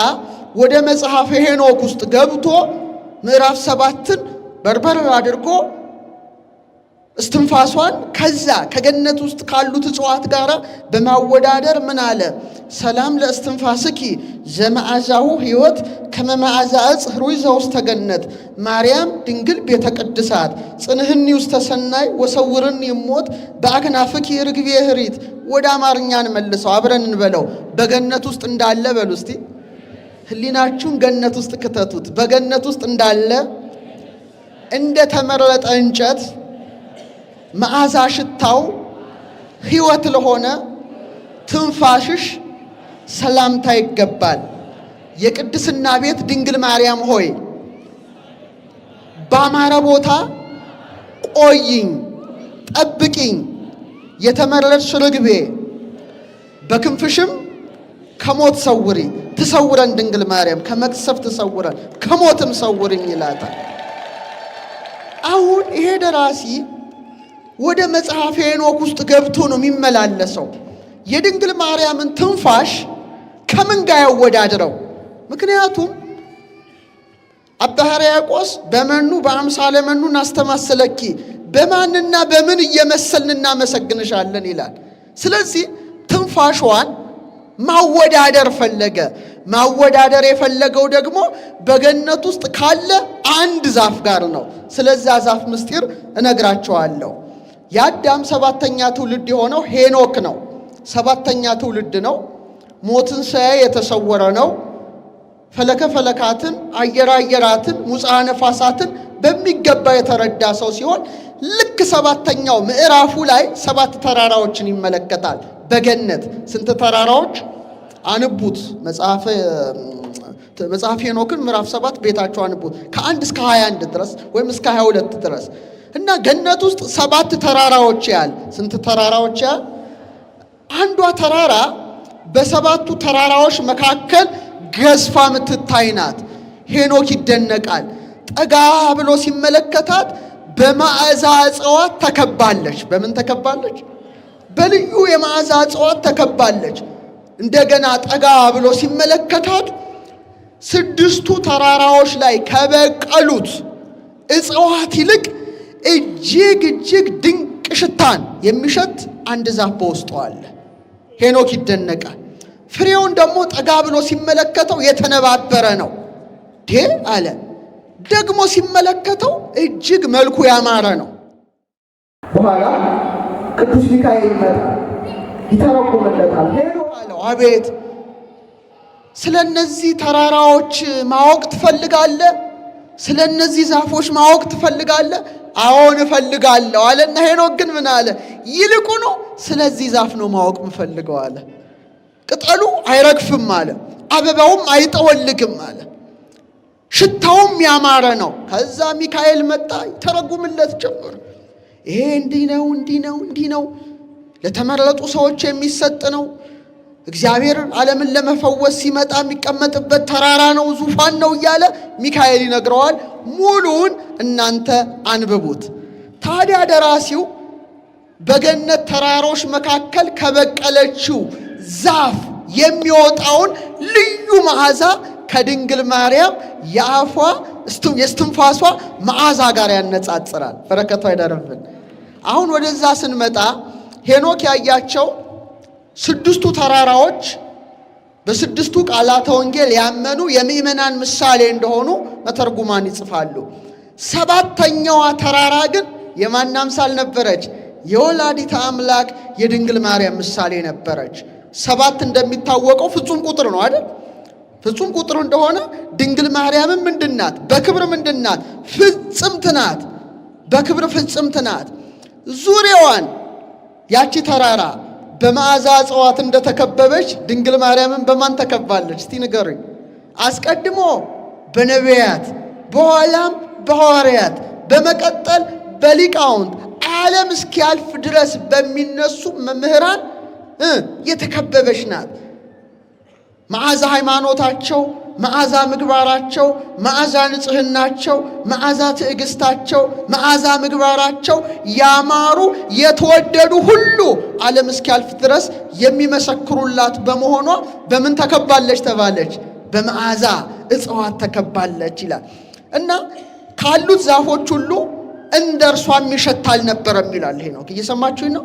ወደ መጽሐፈ ሄኖክ ውስጥ ገብቶ ምዕራፍ 7ን በርበር አድርጎ እስትንፋሷን ከዛ ከገነት ውስጥ ካሉት እጽዋት ጋር በማወዳደር ምን አለ? ሰላም ለእስትንፋስኪ ዘመዓዛሁ ሕይወት ከመመዓዛ ዕፅ ኅሩይ ዘውስተ ገነት ማርያም ድንግል ቤተ ቅድሳት ጽንህኒ ውስተ ሰናይ ወሰውርኒ እሞት በአክናፍኪ ርግቤ ህሪት። ወደ አማርኛን መልሰው አብረን እንበለው። በገነት ውስጥ እንዳለ በሉ እስቲ። ህሊናችሁን ገነት ውስጥ ክተቱት። በገነት ውስጥ እንዳለ እንደ ተመረጠ እንጨት መዓዛ ሽታው ሕይወት ለሆነ ትንፋሽሽ ሰላምታ ይገባል። የቅድስና ቤት ድንግል ማርያም ሆይ ባማረ ቦታ ቆይኝ፣ ጠብቂኝ። የተመረጥሽ ርግቤ በክንፍሽም ከሞት ሰውሪ። ትሰውረን ድንግል ማርያም፣ ከመቅሰፍት ትሰውረን፣ ከሞትም ሰውርኝ ይላታል። አሁን ይሄ ደራሲ ወደ መጽሐፈ ሄኖክ ውስጥ ገብቶ ነው የሚመላለሰው። የድንግል ማርያምን ትንፋሽ ከምን ጋር ያወዳድረው? ምክንያቱም አባ ሕርያቆስ በመኑ በአምሳለ መኑ እናስተማስለኪ፣ በማንና በምን እየመሰልን እናመሰግንሻለን ይላል። ስለዚህ ትንፋሿን ማወዳደር ፈለገ። ማወዳደር የፈለገው ደግሞ በገነት ውስጥ ካለ አንድ ዛፍ ጋር ነው። ስለዚያ ዛፍ ምስጢር እነግራቸዋለሁ። የአዳም 7ተኛ ትውልድ የሆነው ሄኖክ ነው። 7ተኛ ትውልድ ነው። ሞትን ሳያይ የተሰወረ ነው። ፈለከ ፈለካትን፣ አየር አየራትን፣ ሙጽአ ነፋሳትን በሚገባ የተረዳ ሰው ሲሆን ልክ 7ተኛው ምዕራፉ ላይ 7 ተራራዎችን ይመለከታል። በገነት ስንት ተራራዎች? አንቡት። መጽሐፈ ሄኖክን ምዕራፍ 7 ቤታቸው አንቡት ከ1 እስከ 21 ድረስ ወይም እስከ 22 ድረስ እና ገነት ውስጥ 7 ተራራዎች ያል። ስንት ተራራዎች ያል? አንዷ ተራራ በ7ቱ ተራራዎች መካከል ገዝፋ ምትታይ ናት። ሄኖክ ይደነቃል። ጠጋ ብሎ ሲመለከታት በመዓዛ እጽዋት ተከባለች። በምን ተከባለች? በልዩ የመዓዛ እጽዋት ተከባለች። እንደገና ጠጋ ብሎ ሲመለከታት 6ቱ ተራራዎች ላይ ከበቀሉት እጽዋት ይልቅ እጅግ ድንቅ ሽታን የሚሸት አንድ ዛፍ በውስጡ አለ። ሄኖክ ይደነቃል። ፍሬውን ደግሞ ጠጋ ብሎ ሲመለከተው የተነባበረ ነው። አለ። ደግሞ ሲመለከተው እጅግ መልኩ ያማረ ነው። በኋላ ቅዱስ ሚካኤል ይመጣል፣ ይተረጉምለታል። ሄኖክ አለው፣ አቤት፣ ስለ እነዚህ ተራራዎች ማወቅ ትፈልጋለህ? ስለ እነዚህ ዛፎች ማወቅ ትፈልጋለህ? አዎን እፈልጋለሁ አለና ሄኖክ ግን ምን አለ? ይልቁኑ ስለዚህ ዛፍ ነው ማወቅ ምፈልገው አለ። ቅጠሉ አይረግፍም አለ፣ አበባውም አይጠወልግም አለ፣ ሽታውም ያማረ ነው። ከዛ ሚካኤል መጣ፣ ይተረጉምለት ጀመረ። ይሄ እንዲህ ነው፣ ለተመረጡ ሰዎች የሚሰጥ ነው። እግዚአብሔር ዓለምን ለመፈወስ ሲመጣ የሚቀመጥበት ተራራ ነው፣ ዙፋን ነው እያለ ሚካኤል ይነግረዋል። ሙሉውን እናንተ አንብቡት። ታዲያ ደራሲው በገነት ተራሮች መካከል ከበቀለችው ዛፍ የሚወጣውን ልዩ መዓዛ ከድንግል ማርያም የአፏ የስትንፋሷ መዓዛ ጋር ያነጻጽራል። በረከቷ ይደርብን። አሁን ወደዛ ስንመጣ ሄኖክ ያያቸው 6ቱ ተራራዎች በ6ቱ ቃላተ ወንጌል ያመኑ የምእመናን ምሳሌ እንደሆኑ መተርጉማን ይጽፋሉ። 7ተኛዋ ተራራ ግን የማን አምሳል ነበረች? የወላዲተ አምላክ የድንግል ማርያም ምሳሌ ነበረች። 7 እንደሚታወቀው ፍጹም ቁጥር ነው አይደል? ፍጹም ቁጥር እንደሆነ ድንግል ማርያምም ምንድናት? በክብር ምንድናት? ፍጽምት ናት። በክብር ፍጽምት ናት። ዙሪያዋን ያቺ ተራራ በመዓዛ እጽዋት እንደተከበበች ድንግል ማርያምን በማን ተከባለች? እስቲ ንገሩኝ። አስቀድሞ በነቢያት፣ በኋላም በሐዋርያት፣ በመቀጠል በሊቃውንት ዓለም እስኪያልፍ ድረስ በሚነሱ መምህራን የተከበበች ናት። መዓዛ ሃይማኖታቸው፣ መዓዛ ምግባራቸው፣ መዓዛ ንጽህናቸው፣ መዓዛ ትዕግስታቸው፣ መዓዛ ምግባራቸው ያማሩ የተወደዱ ሁሉ ዓለም እስኪያልፍ ድረስ የሚመሰክሩላት በመሆኗ በምን ተከባለች ተባለች? በመዓዛ እጽዋት ተከባለች ይላል እና ካሉት ዛፎች ሁሉ እንደ እርሷ የሚሸት አልነበረም ይላል ሄኖክ። እየሰማችሁኝ ነው?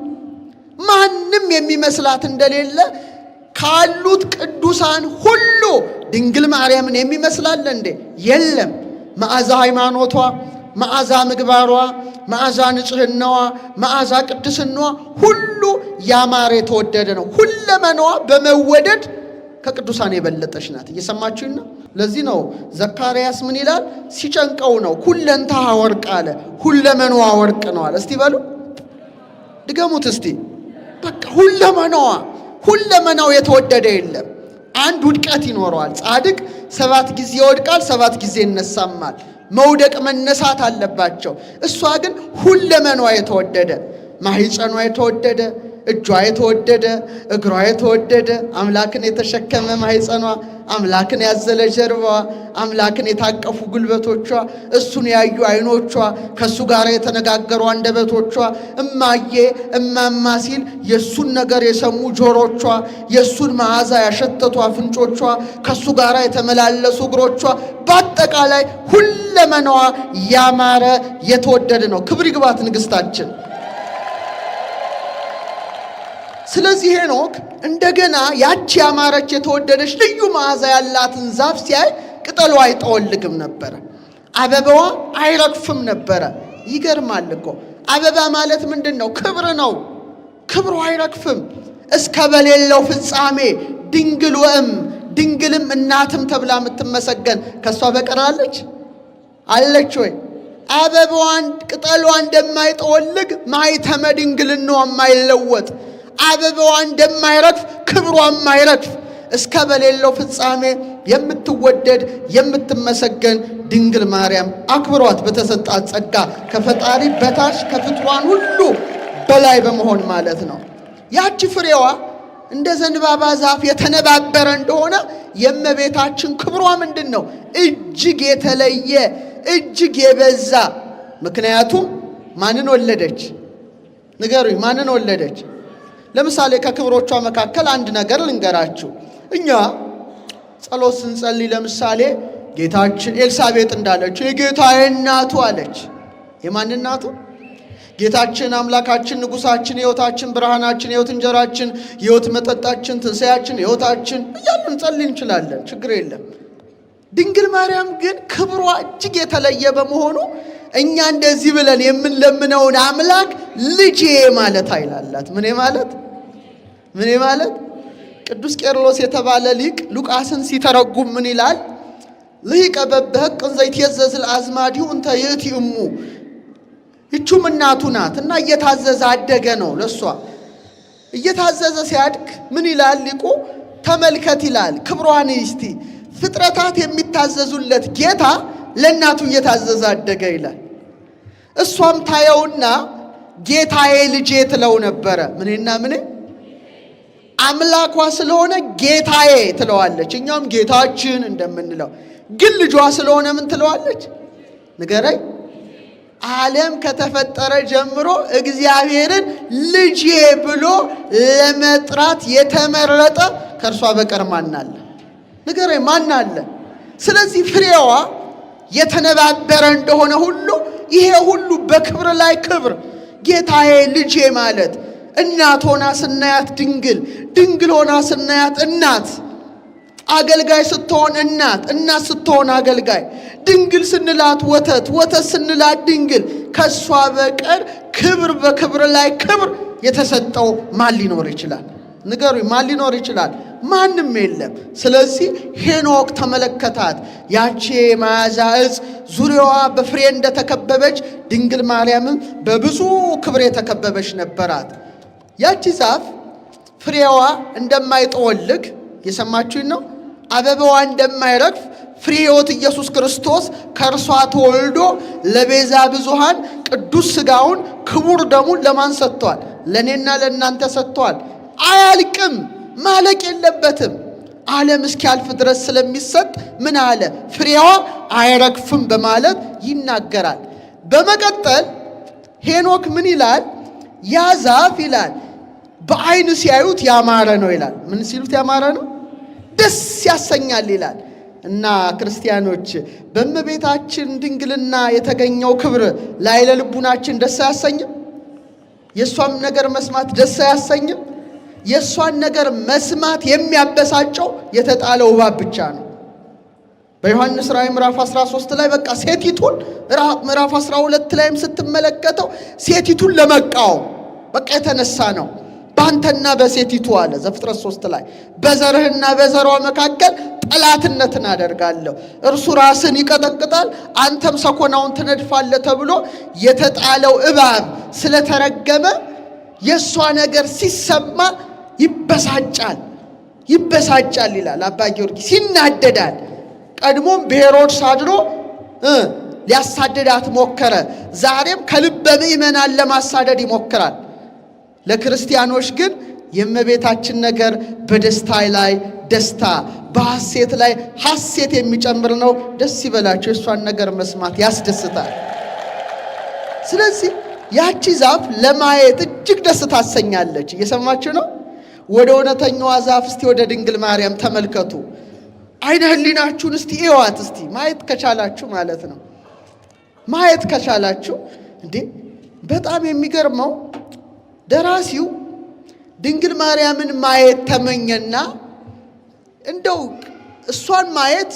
ማንም የሚመስላት እንደሌለ ካሉት ቅዱሳን ሁሉ ድንግል ማርያምን የሚመስላል እንዴ? የለም። መዓዛ ሃይማኖቷ፣ መዓዛ ምግባሯ፣ መዓዛ ንጽህናዋ፣ መዓዛ ቅድስናዋ ሁሉ ያማረ የተወደደ ነው። ሁለመናዋ በመወደድ ከቅዱሳን የበለጠች ናት። እየሰማችሁኝ ነው? ለዚህ ነው ዘካርያስ ምን ይላል? ሲጨንቀው ነው ሁለንታሃ ወርቅ አለ። ሁለመናዋ ወርቅ ነው አለ። እስቲ በሉ ድገሙት እስቲ። በቃ ሁለመናው የተወደደ የለም። አንድ ውድቀት ይኖረዋል። ጻድቅ 7 ጊዜ ይወድቃል፣ 7 ጊዜ ይነሳማል። መውደቅ መነሳት አለባቸው። እሷ ግን ሁለመናዋ የተወደደ፣ ማህፀኗ የተወደደ፣ እጇ የተወደደ እግሯ የተወደደ አምላክን የተሸከመ ማኅፀኗ አምላክን ያዘለ ጀርባዋ አምላክን የታቀፉ ጉልበቶቿ እሱን ያዩ ዓይኖቿ ከሱ ጋር የተነጋገሩ አንደበቶቿ እማዬ እማማ ሲል የሱን ነገር የሰሙ ጆሮቿ የሱን መዓዛ ያሸተቱ አፍንጮቿ ከሱ ጋር የተመላለሱ እግሮቿ በአጠቃላይ ሁለመናዋ ያማረ የተወደደ ነው። ክብር ይግባት ንግሥታችን። ስለዚህ ሄኖክ እንደገና ያቺ ያማረች የተወደደች ልዩ መዓዛ ያላትን ዛፍ ሲያይ ቅጠሏ አይጠወልግም ነበረ፣ አበባዋ አይረግፍም ነበረ። ይገርማል እኮ አበባ ማለት ምንድን ነው? ክብር ነው። ክብሩ አይረግፍም እስከ በሌለው ፍጻሜ። ድንግል ወእም ድንግልም እናትም ተብላ የምትመሰገን ከሷ በቀር አለች ወይ? አበባዋን ቅጠሏ እንደማይጠወልግ ማኅተመ ድንግልናዋ የማይለወጥ አበባዋ እንደማይረግፍ ክብሯ የማይረግፍ እስከ በሌለው ፍጻሜ የምትወደድ የምትመሰገን ድንግል ማርያም አክብሯት በተሰጣት ጸጋ ከፈጣሪ በታች ከፍጥሯን ሁሉ በላይ በመሆን ማለት ነው። ያቺ ፍሬዋ እንደ ዘንባባ ዛፍ የተነባበረ እንደሆነ የእመቤታችን ክብሯ ምንድን ነው? እጅግ የተለየ እጅግ የበዛ። ምክንያቱም ማንን ወለደች? ንገሩኝ፣ ማንን ወለደች? ለምሳሌ ከክብሮቿ መካከል አንድ ነገር ልንገራችሁ። እኛ ጸሎት ስንጸልይ ለምሳሌ ጌታችን ኤልሳቤጥ እንዳለችው የጌታዬ እናቱ አለች። የማን እናቱ? ጌታችን አምላካችን ንጉሳችን ሕይወታችን ብርሃናችን ሕይወት እንጀራችን ሕይወት መጠጣችን ትንሣኤያችን ሕይወታችን እያልን እንጸልይ እንችላለን፣ ችግር የለም። ድንግል ማርያም ግን ክብሯ እጅግ የተለየ በመሆኑ እኛ እንደዚህ ብለን የምንለምነውን አምላክ ልጄ ማለት አይላላት። ምን ማለት? ቅዱስ ቄርሎስ የተባለ ሊቅ ሉቃስን ሲተረጉም ምን ይላል? ልሂቀ በበሕቅ እንዘይትየዘዝ ለአዝማዲሁ እንተ ይእቲ እሙ። ይቹም እናቱ ናት እና እየታዘዘ አደገ ነው። ለሷ እየታዘዘ ሲያድግ ምን ይላል ሊቁ? ተመልከት ይላል ክብሯን እስቲ ፍጥረታት የሚታዘዙለት ጌታ ለእናቱ እየታዘዘ አደገ ይላል። እሷም ታየውና ጌታዬ ልጄ ትለው ነበረ። ምኔና ምኔ? አምላኳ ስለሆነ ጌታዬ ትለዋለች። እኛም ጌታችን እንደምንለው ግን ልጇ ስለሆነ ምን ትለዋለች? ንገረኝ። ዓለም ከተፈጠረ ጀምሮ እግዚአብሔርን ልጄ ብሎ ለመጥራት የተመረጠ ከእርሷ በቀር ማን አለ? ንገረኝ፣ ማን አለ? ስለዚህ ፍሬዋ የተነባበረ እንደሆነ ሁሉ ይሄ ሁሉ በክብር ላይ ክብር። ጌታዬ ልጄ ማለት እናት ሆና ስናያት ድንግል፣ ድንግል ሆና ስናያት እናት፣ አገልጋይ ስትሆን እናት፣ እናት ስትሆን አገልጋይ፣ ድንግል ስንላት ወተት፣ ወተት ስንላት ድንግል። ከሷ በቀር ክብር በክብር ላይ ክብር የተሰጠው ማን ሊኖር ይችላል? ንገሩኝ፣ ማን ሊኖር ይችላል? ማንም የለም። ስለዚህ ሄኖክ ተመለከታት። ያቺ መዓዛ ዕፅ ዙሪያዋ በፍሬ እንደተከበበች ድንግል ማርያምም በብዙ ክብር የተከበበች ነበራት። ያቺ ዛፍ ፍሬዋ እንደማይጠወልግ የሰማችሁኝ ነው። አበባዋ እንደማይረግፍ ፍሬ ሕይወት ኢየሱስ ክርስቶስ ከእርሷ ተወልዶ ለቤዛ ብዙሃን ቅዱስ ሥጋውን ክቡር ደሙን ለማን ሰጥቷል? ለእኔና ለእናንተ ሰጥቷል። አያልቅም፣ ማለቅ የለበትም። ዓለም እስኪያልፍ ድረስ ስለሚሰጥ ምን አለ? ፍሬዋ አይረግፍም በማለት ይናገራል። በመቀጠል ሄኖክ ምን ይላል? ያ ዛፍ ይላል በዓይን ሲያዩት ያማረ ነው ይላል። ምን ሲሉት ያማረ ነው? ደስ ያሰኛል ይላል። እና ክርስቲያኖች በእመቤታችን ድንግልና የተገኘው ክብር ላዕለ ልቡናችን ደስ አያሰኝም? የእሷም ነገር መስማት ደስ አያሰኝም? የእሷን ነገር መስማት የሚያበሳጨው የተጣለው እባብ ብቻ ነው። በዮሐንስ ራእይ ምዕራፍ 13 ላይ በቃ ሴቲቱን ምዕራፍ 12 ላይም ስትመለከተው ሴቲቱን ለመቃወም በቃ የተነሳ ነው። በአንተና በሴቲቱ አለ ዘፍጥረት 3 ላይ በዘርህና በዘሯ መካከል ጠላትነትን አደርጋለሁ፣ እርሱ ራስን ይቀጠቅጣል፣ አንተም ሰኮናውን ትነድፋለህ ተብሎ የተጣለው እባብ ስለተረገመ የእሷ ነገር ሲሰማ ይበሳጫል ይላል አባ ጊዮርጊስ። ይናደዳል። ቀድሞም በሄሮድስ አድሮ ሊያሳደዳት ሞከረ። ዛሬም ከልበ ምእመናን ለማሳደድ ይሞክራል። ለክርስቲያኖች ግን የእመቤታችን ነገር በደስታ ላይ ደስታ፣ በሐሴት ላይ ሐሴት የሚጨምር ነው። ደስ ይበላችሁ። የእሷን ነገር መስማት ያስደስታል። ስለዚህ ያቺ ዛፍ ለማየት እጅግ ደስ ታሰኛለች። እየሰማችሁ ነው? ወደ እውነተኛዋ ዛፍ እስቲ ወደ ድንግል ማርያም ተመልከቱ። አይነ ህሊናችሁን እስቲ እዩዋት። እስቲ ማየት ከቻላችሁ ማለት ነው። ማየት ከቻላችሁ እንዴ! በጣም የሚገርመው ደራሲው ድንግል ማርያምን ማየት ተመኘና እንደው እሷን ማየት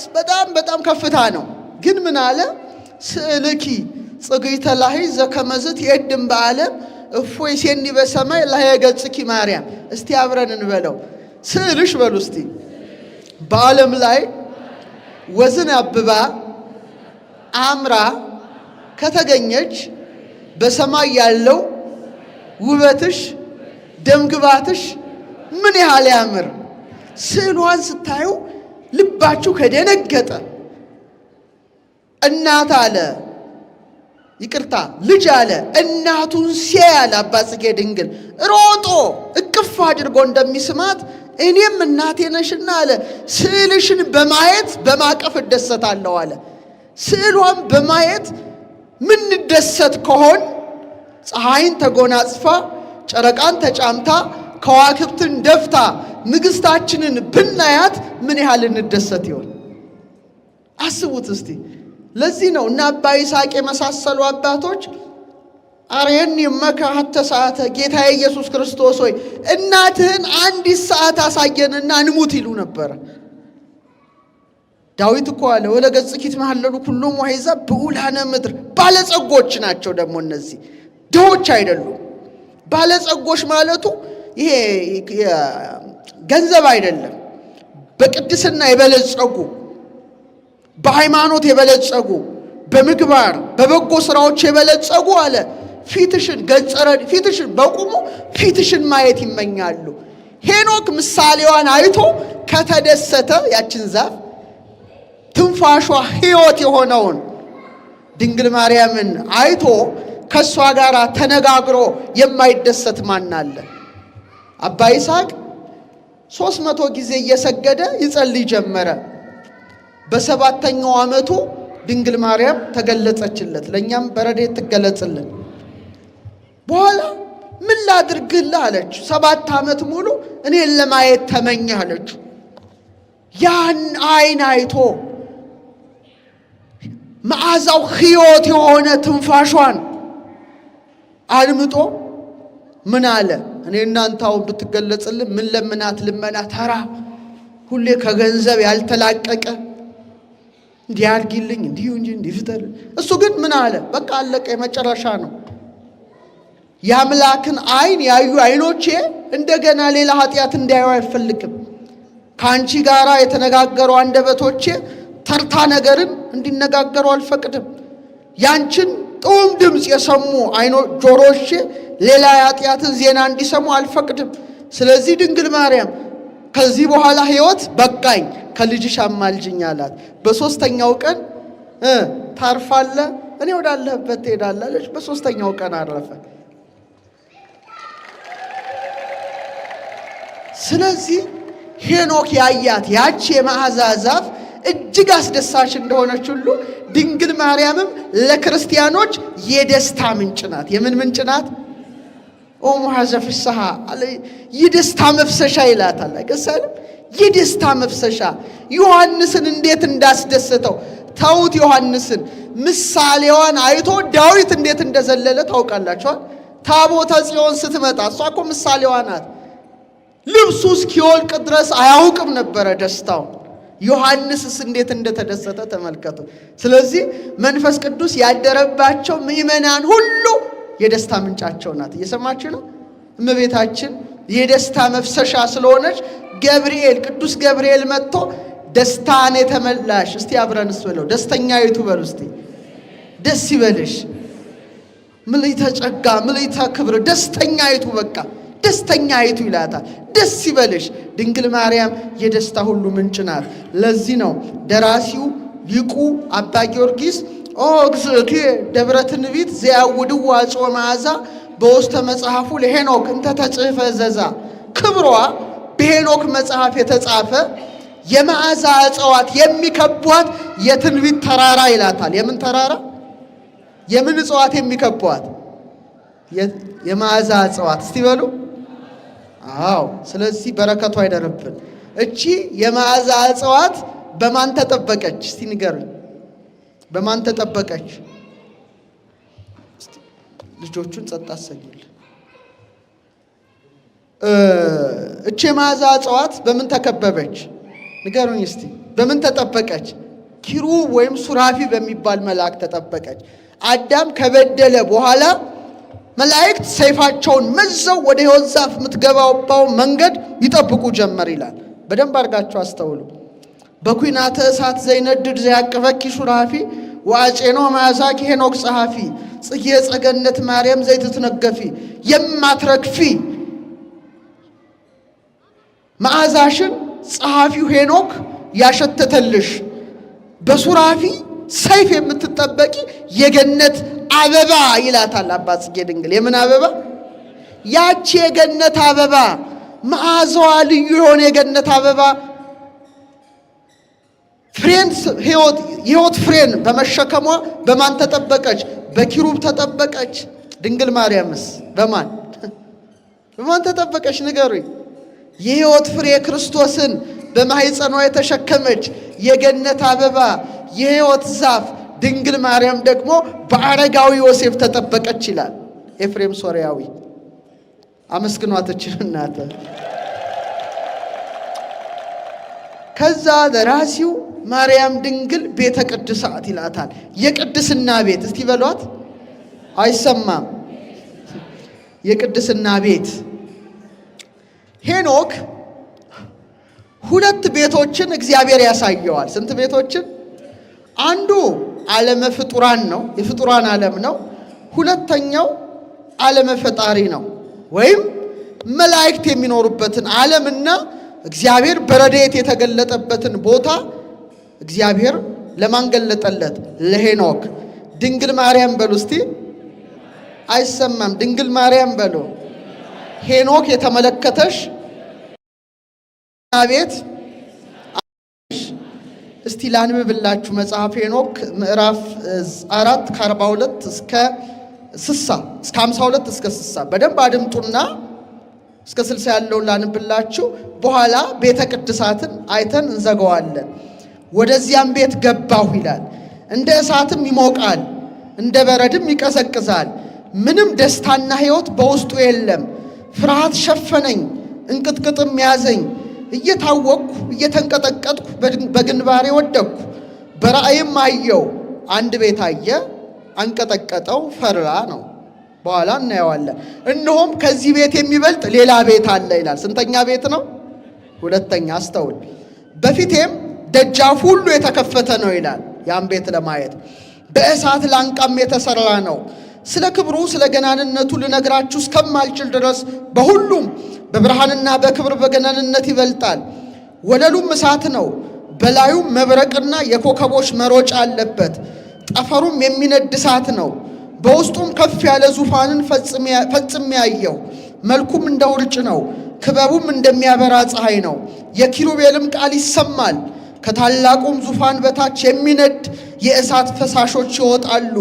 በጣም ከፍታ ነው። ግን ምን አለ? ስእልኪ ጽግይተ ላሂ ዘከመዝት የድም በዓለም እፎይ ሴኒ በሰማይ ላይ ገጽኪ ማርያም። እስቲ አብረን እንበለው። ስዕልሽ በሉ እስቲ በዓለም ላይ ወዝን አብባ አምራ ከተገኘች በሰማይ ያለው ውበትሽ ደምግባትሽ ምን ያህል ያምር። ስዕሏን ስታዩ ልባችሁ ከደነገጠ እናት አለ ይቅርታ ልጅ አለ እናቱን ሲያያል አባ ጽጌ ድንግል ሮጦ እቅፍ አድርጎ እንደሚስማት እኔም እናቴ ነሽና አለ ስዕልሽን በማየት በማቀፍ እደሰታለሁ አለ። ስዕሏን በማየት ምን ደሰት ከሆን ፀሐይን ተጎናጽፋ ጨረቃን ተጫምታ ከዋክብትን ደፍታ ንግሥታችንን ብናያት ምን ያህል እንደሰት ይሆን? አስቡት እስቲ። ለዚህ ነው እና አባ ይስሐቅ የመሳሰሉ አባቶች አርየኒ እመከ ሀተ ሰዓተ ጌታ ኢየሱስ ክርስቶስ ሆይ እናትህን አንዲት ሰዓት አሳየንና እንሙት ይሉ ነበር። ዳዊት እኮ አለ ወለገጽኪ ይትመሃለሉ ኩሎሙ አሕዛብ ብዑላነ ምድር። ባለጸጎች ናቸው ደግሞ እነዚህ ድሆች አይደሉም። ባለጸጎች ማለቱ ይሄ ገንዘብ አይደለም። በቅድስና የበለጸጉ በሃይማኖት የበለጸጉ በምግባር በበጎ ስራዎች የበለጸጉ አለ ፊትሽን ፊትሽን በቁሙ ፊትሽን ማየት ይመኛሉ። ሄኖክ ምሳሌዋን አይቶ ከተደሰተ ያችን ዛፍ ትንፋሿ ሕይወት የሆነውን ድንግል ማርያምን አይቶ ከሷ ጋር ተነጋግሮ የማይደሰት ማን አለ? አባ ይስሐቅ 300 ጊዜ እየሰገደ ይጸልይ ጀመረ። በሰባተኛው ዓመቱ ድንግል ማርያም ተገለጸችለት። ለኛም በረድኤት ትገለጽልን። በኋላ ምን ላድርግልህ አለችው። 7 ዓመት ሙሉ እኔን ለማየት ተመኘህ አለችው። ያን አይን አይቶ መዓዛው ሕይወት የሆነ ትንፋሿን አድምጦ ምን አለ? እኔ እናንተው ብትገለጽልን ምን ለምናት ልመና ተራ ሁሌ ከገንዘብ ያልተላቀቀ እንዲያርግልኝ እንዲሁ እንጂ እንዲፍጠር። እሱ ግን ምን አለ? በቃ አለቀ፣ የመጨረሻ ነው። የአምላክን አይን ያዩ አይኖቼ እንደገና ሌላ ኃጢአት እንዲያዩ አይፈልግም። ከአንቺ ጋራ የተነጋገሩ አንደበቶቼ ተርታ ነገርን እንዲነጋገሩ አልፈቅድም። ያንቺን ጡም ድምፅ የሰሙ ጆሮቼ ሌላ የኃጢአትን ዜና እንዲሰሙ አልፈቅድም። ስለዚህ ድንግል ማርያም ከዚህ በኋላ ሕይወት በቃኝ፣ ከልጅሽ አማልጅኝ አላት። በሶስተኛው ቀን ታርፋለ፣ እኔ ወዳለህበት ትሄዳለች። በሶስተኛው ቀን አረፈ። ስለዚህ ሄኖክ ያያት ያቺ የመዓዛ ዛፍ እጅግ አስደሳች እንደሆነች ሁሉ ድንግል ማርያምም ለክርስቲያኖች የደስታ ምንጭ ናት። የምን ምንጭ ናት? ኦ መሐዘ ፍስሐ የደስታ መፍሰሻ ይላታል። አይገሳልም? የደስታ መፍሰሻ። ዮሐንስን እንዴት እንዳስደሰተው ተውት። ዮሐንስን ምሳሌዋን አይቶ ዳዊት እንዴት እንደዘለለ ታውቃላችኋል። ታቦተ ጽዮን ስትመጣ እሷ እኮ ምሳሌዋ ናት። ልብሱ እስኪወልቅ ድረስ አያውቅም ነበረ ደስታው። ዮሐንስስ እንዴት እንደተደሰተ ተመልከቱ። ስለዚህ መንፈስ ቅዱስ ያደረባቸው ምእመናን ሁሉ የደስታ ምንጫቸው ናት። እየሰማችሁ ነው? እመቤታችን የደስታ መፍሰሻ ስለሆነች ገብርኤል ቅዱስ ገብርኤል መጥቶ ደስታን የተመላሽ እስቲ አብረንስ በለው ደስተኛይቱ በሉ እስቲ ደስ ይበልሽ ምልዕተ ጸጋ ምልዕተ ክብር ደስተኛይቱ በቃ ደስተኛይቱ ይላታል። ደስ ይበልሽ ድንግል ማርያም የደስታ ሁሉ ምንጭ ናት። ለዚህ ነው ደራሲው ሊቁ አባ ጊዮርጊስ ኦ እግዝእትየ ደብረ ትንቢት ዘያውድዋ አጽወ መዓዛ በውስተ መጽሐፉ ለሄኖክ እንተ ተጽሕፈ ዘዛ ክብሯ በሄኖክ መጽሐፍ የተጻፈ የመዓዛ እጽዋት የሚከቧት የትንቢት ተራራ ይላታል። የምን ተራራ? የምን እጽዋት የሚከቧት? የመዓዛ እጽዋት። እስቲ በሉ አዎ። ስለዚህ በረከቱ አይደርብን። እቺ የመዓዛ እጽዋት በማን ተጠበቀች? እስቲ ንገሩኝ። በማን ተጠበቀች? ልጆቹን ጸጥ አሰኙልኝ። እቺ የመዓዛ እጽዋት በምን ተከበበች? ንገሩኝ እስቲ። በምን ተጠበቀች? ኪሩብ ወይም ሱራፊ በሚባል መልአክ ተጠበቀች። አዳም ከበደለ በኋላ መላእክት ሰይፋቸውን መዘው ወደ ሕይወት ዛፍ የምትገባው መንገድ ይጠብቁ ጀመር ይላል። በደንብ አድርጋችሁ አስተውሉ። በኩናተ እሳት ዘይነድድ ዘያቅበኪ ሱራፊ ወአጼኖ መዓዛኪ ሄኖክ ጸሐፊ ጽጌ ጸገነት ማርያም ዘይትትነገፊ የማትረግፊ መዓዛሽን ጸሐፊው ሄኖክ ያሸተተልሽ በሱራፊ ሰይፍ የምትጠበቂ የገነት አበባ ይላታል አባ ጽጌ ድንግል። የምን አበባ? ያቺ የገነት አበባ መዓዛዋ ልዩ የሆነ የገነት አበባ ፍሬን ሕይወት ፍሬን በመሸከሟ በማን ተጠበቀች? በኪሩብ ተጠበቀች። ድንግል ማርያምስ በማን ተጠበቀች? ንገሩኝ። የሕይወት ፍሬ ክርስቶስን በማኅፀኗ የተሸከመች የገነት አበባ የሕይወት ዛፍ ድንግል ማርያም ደግሞ በአረጋዊ ዮሴፍ ተጠበቀች ይላል ኤፍሬም ሶርያዊ። አመስግኗቶችን እናተ ከዛ ደራሲው ማርያም ድንግል ቤተ ቅድሳት ይላታል። የቅድስና ቤት እስቲ በሏት። አይሰማም። የቅድስና ቤት ሄኖክ ሁለት ቤቶችን እግዚአብሔር ያሳየዋል። ስንት ቤቶችን? አንዱ ዓለመ ፍጡራን ነው፣ የፍጡራን ዓለም ነው። ሁለተኛው ዓለመ ፈጣሪ ነው፣ ወይም መላእክት የሚኖሩበትን ዓለምና እግዚአብሔር በረድኤት የተገለጠበትን ቦታ እግዚአብሔር ለማን ገለጠለት? ለሄኖክ። ድንግል ማርያም በሉ እስቲ። አይሰማም። ድንግል ማርያም በሉ። ሄኖክ የተመለከተሽ ቤት እስቲ ላንብብላችሁ። መጽሐፍ ሄኖክ ምዕራፍ 4 ከ42 እስከ 52 እስከ 60 በደንብ አድምጡና እስከ 60 ያለውን ላንብላችሁ። በኋላ ቤተ ቅድሳትን አይተን እንዘጋዋለን። ወደዚያም ቤት ገባሁ ይላል። እንደ እሳትም ይሞቃል፣ እንደ በረድም ይቀዘቅዛል። ምንም ደስታና ሕይወት በውስጡ የለም። ፍርሃት ሸፈነኝ፣ እንቅጥቅጥም ያዘኝ። እየታወቅኩ እየተንቀጠቀጥኩ በግንባሬ ወደቅኩ። በራእይም አየው። አንድ ቤት አየ፣ አንቀጠቀጠው፣ ፈራ ነው። በኋላ እናየዋለን። እነሆም ከዚህ ቤት የሚበልጥ ሌላ ቤት አለ ይላል። ስንተኛ ቤት ነው? ሁለተኛ። አስተውል። በፊቴም ደጃፍ ሁሉ የተከፈተ ነው ይላል። ያን ቤት ለማየት በእሳት ላንቃም የተሰራ ነው። ስለ ክብሩ ስለ ገናንነቱ ልነግራችሁ እስከማልችል ድረስ በሁሉም በብርሃንና በክብር በገናንነት ይበልጣል። ወለሉም እሳት ነው፣ በላዩም መብረቅና የኮከቦች መሮጫ አለበት። ጠፈሩም የሚነድ እሳት ነው። በውስጡም ከፍ ያለ ዙፋንን ፈጽሜ ያየው። መልኩም እንደ ውርጭ ነው፣ ክበቡም እንደሚያበራ ፀሐይ ነው። የኪሩቤልም ቃል ይሰማል። ከታላቁም ዙፋን በታች የሚነድ የእሳት ፈሳሾች ይወጣሉ።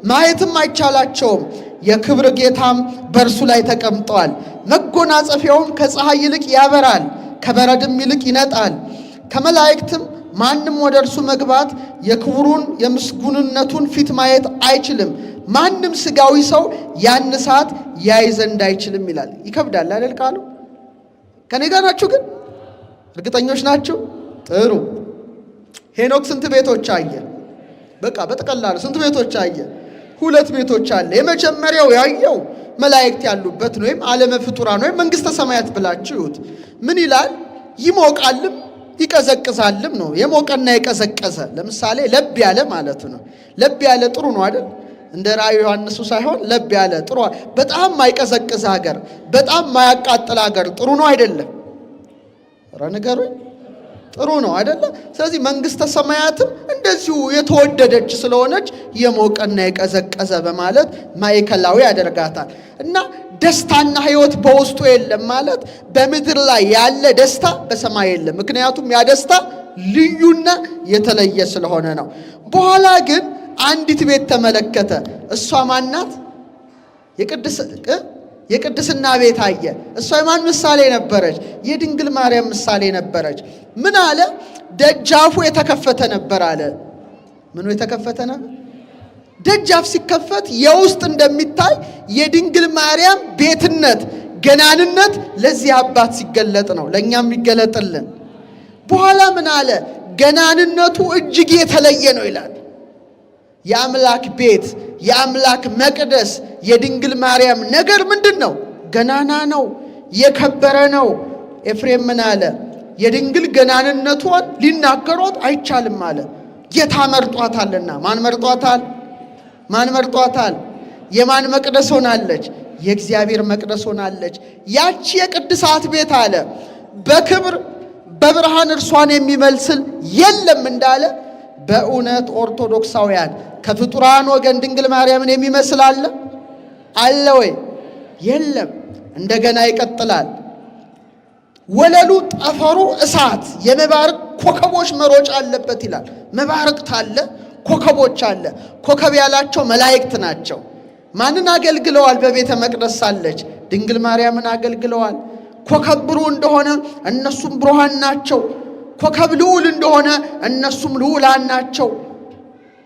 ማየትም አይቻላቸውም። የክብር ጌታም በእርሱ ላይ ተቀምጧል። መጎናጸፊያውም ከፀሐይ ይልቅ ያበራል፣ ከበረድም ይልቅ ይነጣል። ከመላእክትም ማንም ወደ እርሱ መግባት የክብሩን የምስጉንነቱን ፊት ማየት አይችልም። ማንም ሥጋዊ ሰው ያን እሳት ያይ ዘንድ አይችልም ይላል። ይከብዳል አይደል ቃሉ? ከኔ ጋር ናችሁ ግን? እርግጠኞች ናችሁ? ጥሩ። ሄኖክ ስንት ቤቶች አየ? በቃ በጠቅላላ ስንት ቤቶች አየ? ሁለት ቤቶች አለ። የመጀመሪያው ያየው መላእክት ያሉበት ነው፣ ወይም ዓለመ ፍጡራን ወይም መንግሥተ ሰማያት ብላችሁት። ምን ይላል? ይሞቃልም ይቀዘቅዛልም ነው። የሞቀና የቀዘቀዘ ለምሳሌ ለብ ያለ ማለት ነው። ለብ ያለ ጥሩ ነው አይደል? እንደ ራእዩ ዮሐንሱ ሳይሆን ለብ ያለ ጥሩ። በጣም ማይቀዘቅዝ ሀገር፣ በጣም ማያቃጥል ሀገር ጥሩ ነው አይደለም? ኧረ ንገሩኝ። ጥሩ ነው አይደለም? ስለዚህ መንግሥተ ሰማያትም እንደ እንደዚሁ የተወደደች ስለሆነች የሞቀና የቀዘቀዘ በማለት ማዕከላዊ ያደርጋታል። እና ደስታና ሕይወት በውስጡ የለም ማለት በምድር ላይ ያለ ደስታ በሰማይ የለም። ምክንያቱም ያ ደስታ ልዩና የተለየ ስለሆነ ነው። በኋላ ግን አንዲት ቤት ተመለከተ። እሷ ማናት? የቅድስና ቤት አየ። እሷ የማን ምሳሌ ነበረች? የድንግል ማርያም ምሳሌ ነበረች። ምን አለ? ደጃፉ የተከፈተ ነበር አለ። ምኑ የተከፈተ ነበር? ደጃፍ ሲከፈት የውስጥ እንደሚታይ የድንግል ማርያም ቤትነት፣ ገናንነት ለዚህ አባት ሲገለጥ ነው፣ ለእኛም ይገለጥልን። በኋላ ምን አለ? ገናንነቱ እጅግ የተለየ ነው ይላል። የአምላክ ቤት፣ የአምላክ መቅደስ፣ የድንግል ማርያም ነገር ምንድን ነው? ገናና ነው፣ የከበረ ነው። ኤፍሬም ምን አለ? የድንግል ገናንነቷን ሊናገሯት አይቻልም አለ። ጌታ መርጧታልና። ማን መርጧታል? ማን መርጧታል? የማን መቅደስ ሆናለች? የእግዚአብሔር መቅደስ ሆናለች። ያቺ የቅድሳት ቤት አለ በክብር በብርሃን እርሷን የሚመስል የለም እንዳለ በእውነት ኦርቶዶክሳውያን ከፍጡራን ወገን ድንግል ማርያምን የሚመስል አለ? አለ ወይ? የለም። እንደገና ይቀጥላል። ወለሉ ጠፈሩ እሳት፣ የመባረቅ ኮከቦች መሮጫ አለበት ይላል። መባረቅት አለ፣ ኮከቦች አለ። ኮከብ ያላቸው መላእክት ናቸው። ማንን አገልግለዋል? በቤተ መቅደስ ሳለች ድንግል ማርያምን አገልግለዋል። ኮከብ ብሩህ እንደሆነ እነሱም ብሩሃን ናቸው። ኮከብ ልዑል እንደሆነ እነሱም ልዑላን ናቸው።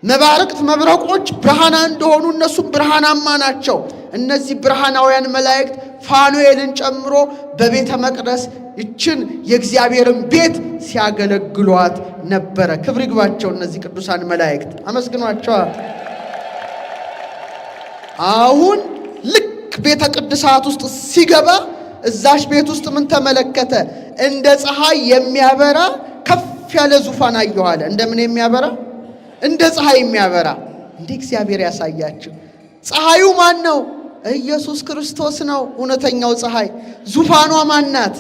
መባረቅት መብረቆች ብርሃና እንደሆኑ እነሱም ብርሃናማ ናቸው። እነዚህ ብርሃናውያን መላእክት ፋኑኤልን ጨምሮ በቤተ መቅደስ ይችን የእግዚአብሔርን ቤት ሲያገለግሏት ነበረ። ክብር ይግባቸው እነዚህ ቅዱሳን መላእክት፣ አመስግኗቸዋል። አሁን ልክ ቤተ ቅድሳት ውስጥ ሲገባ እዛሽ ቤት ውስጥ ምን ተመለከተ? እንደ ፀሐይ የሚያበራ ከፍ ያለ ዙፋን አየኋለ። እንደምን የሚያበራ? እንደ ፀሐይ የሚያበራ። እንዴ እግዚአብሔር ያሳያችሁ። ፀሐዩ ማን ነው? ኢየሱስ ክርስቶስ ነው፣ እውነተኛው ፀሐይ። ዙፋኗ ማን ናት?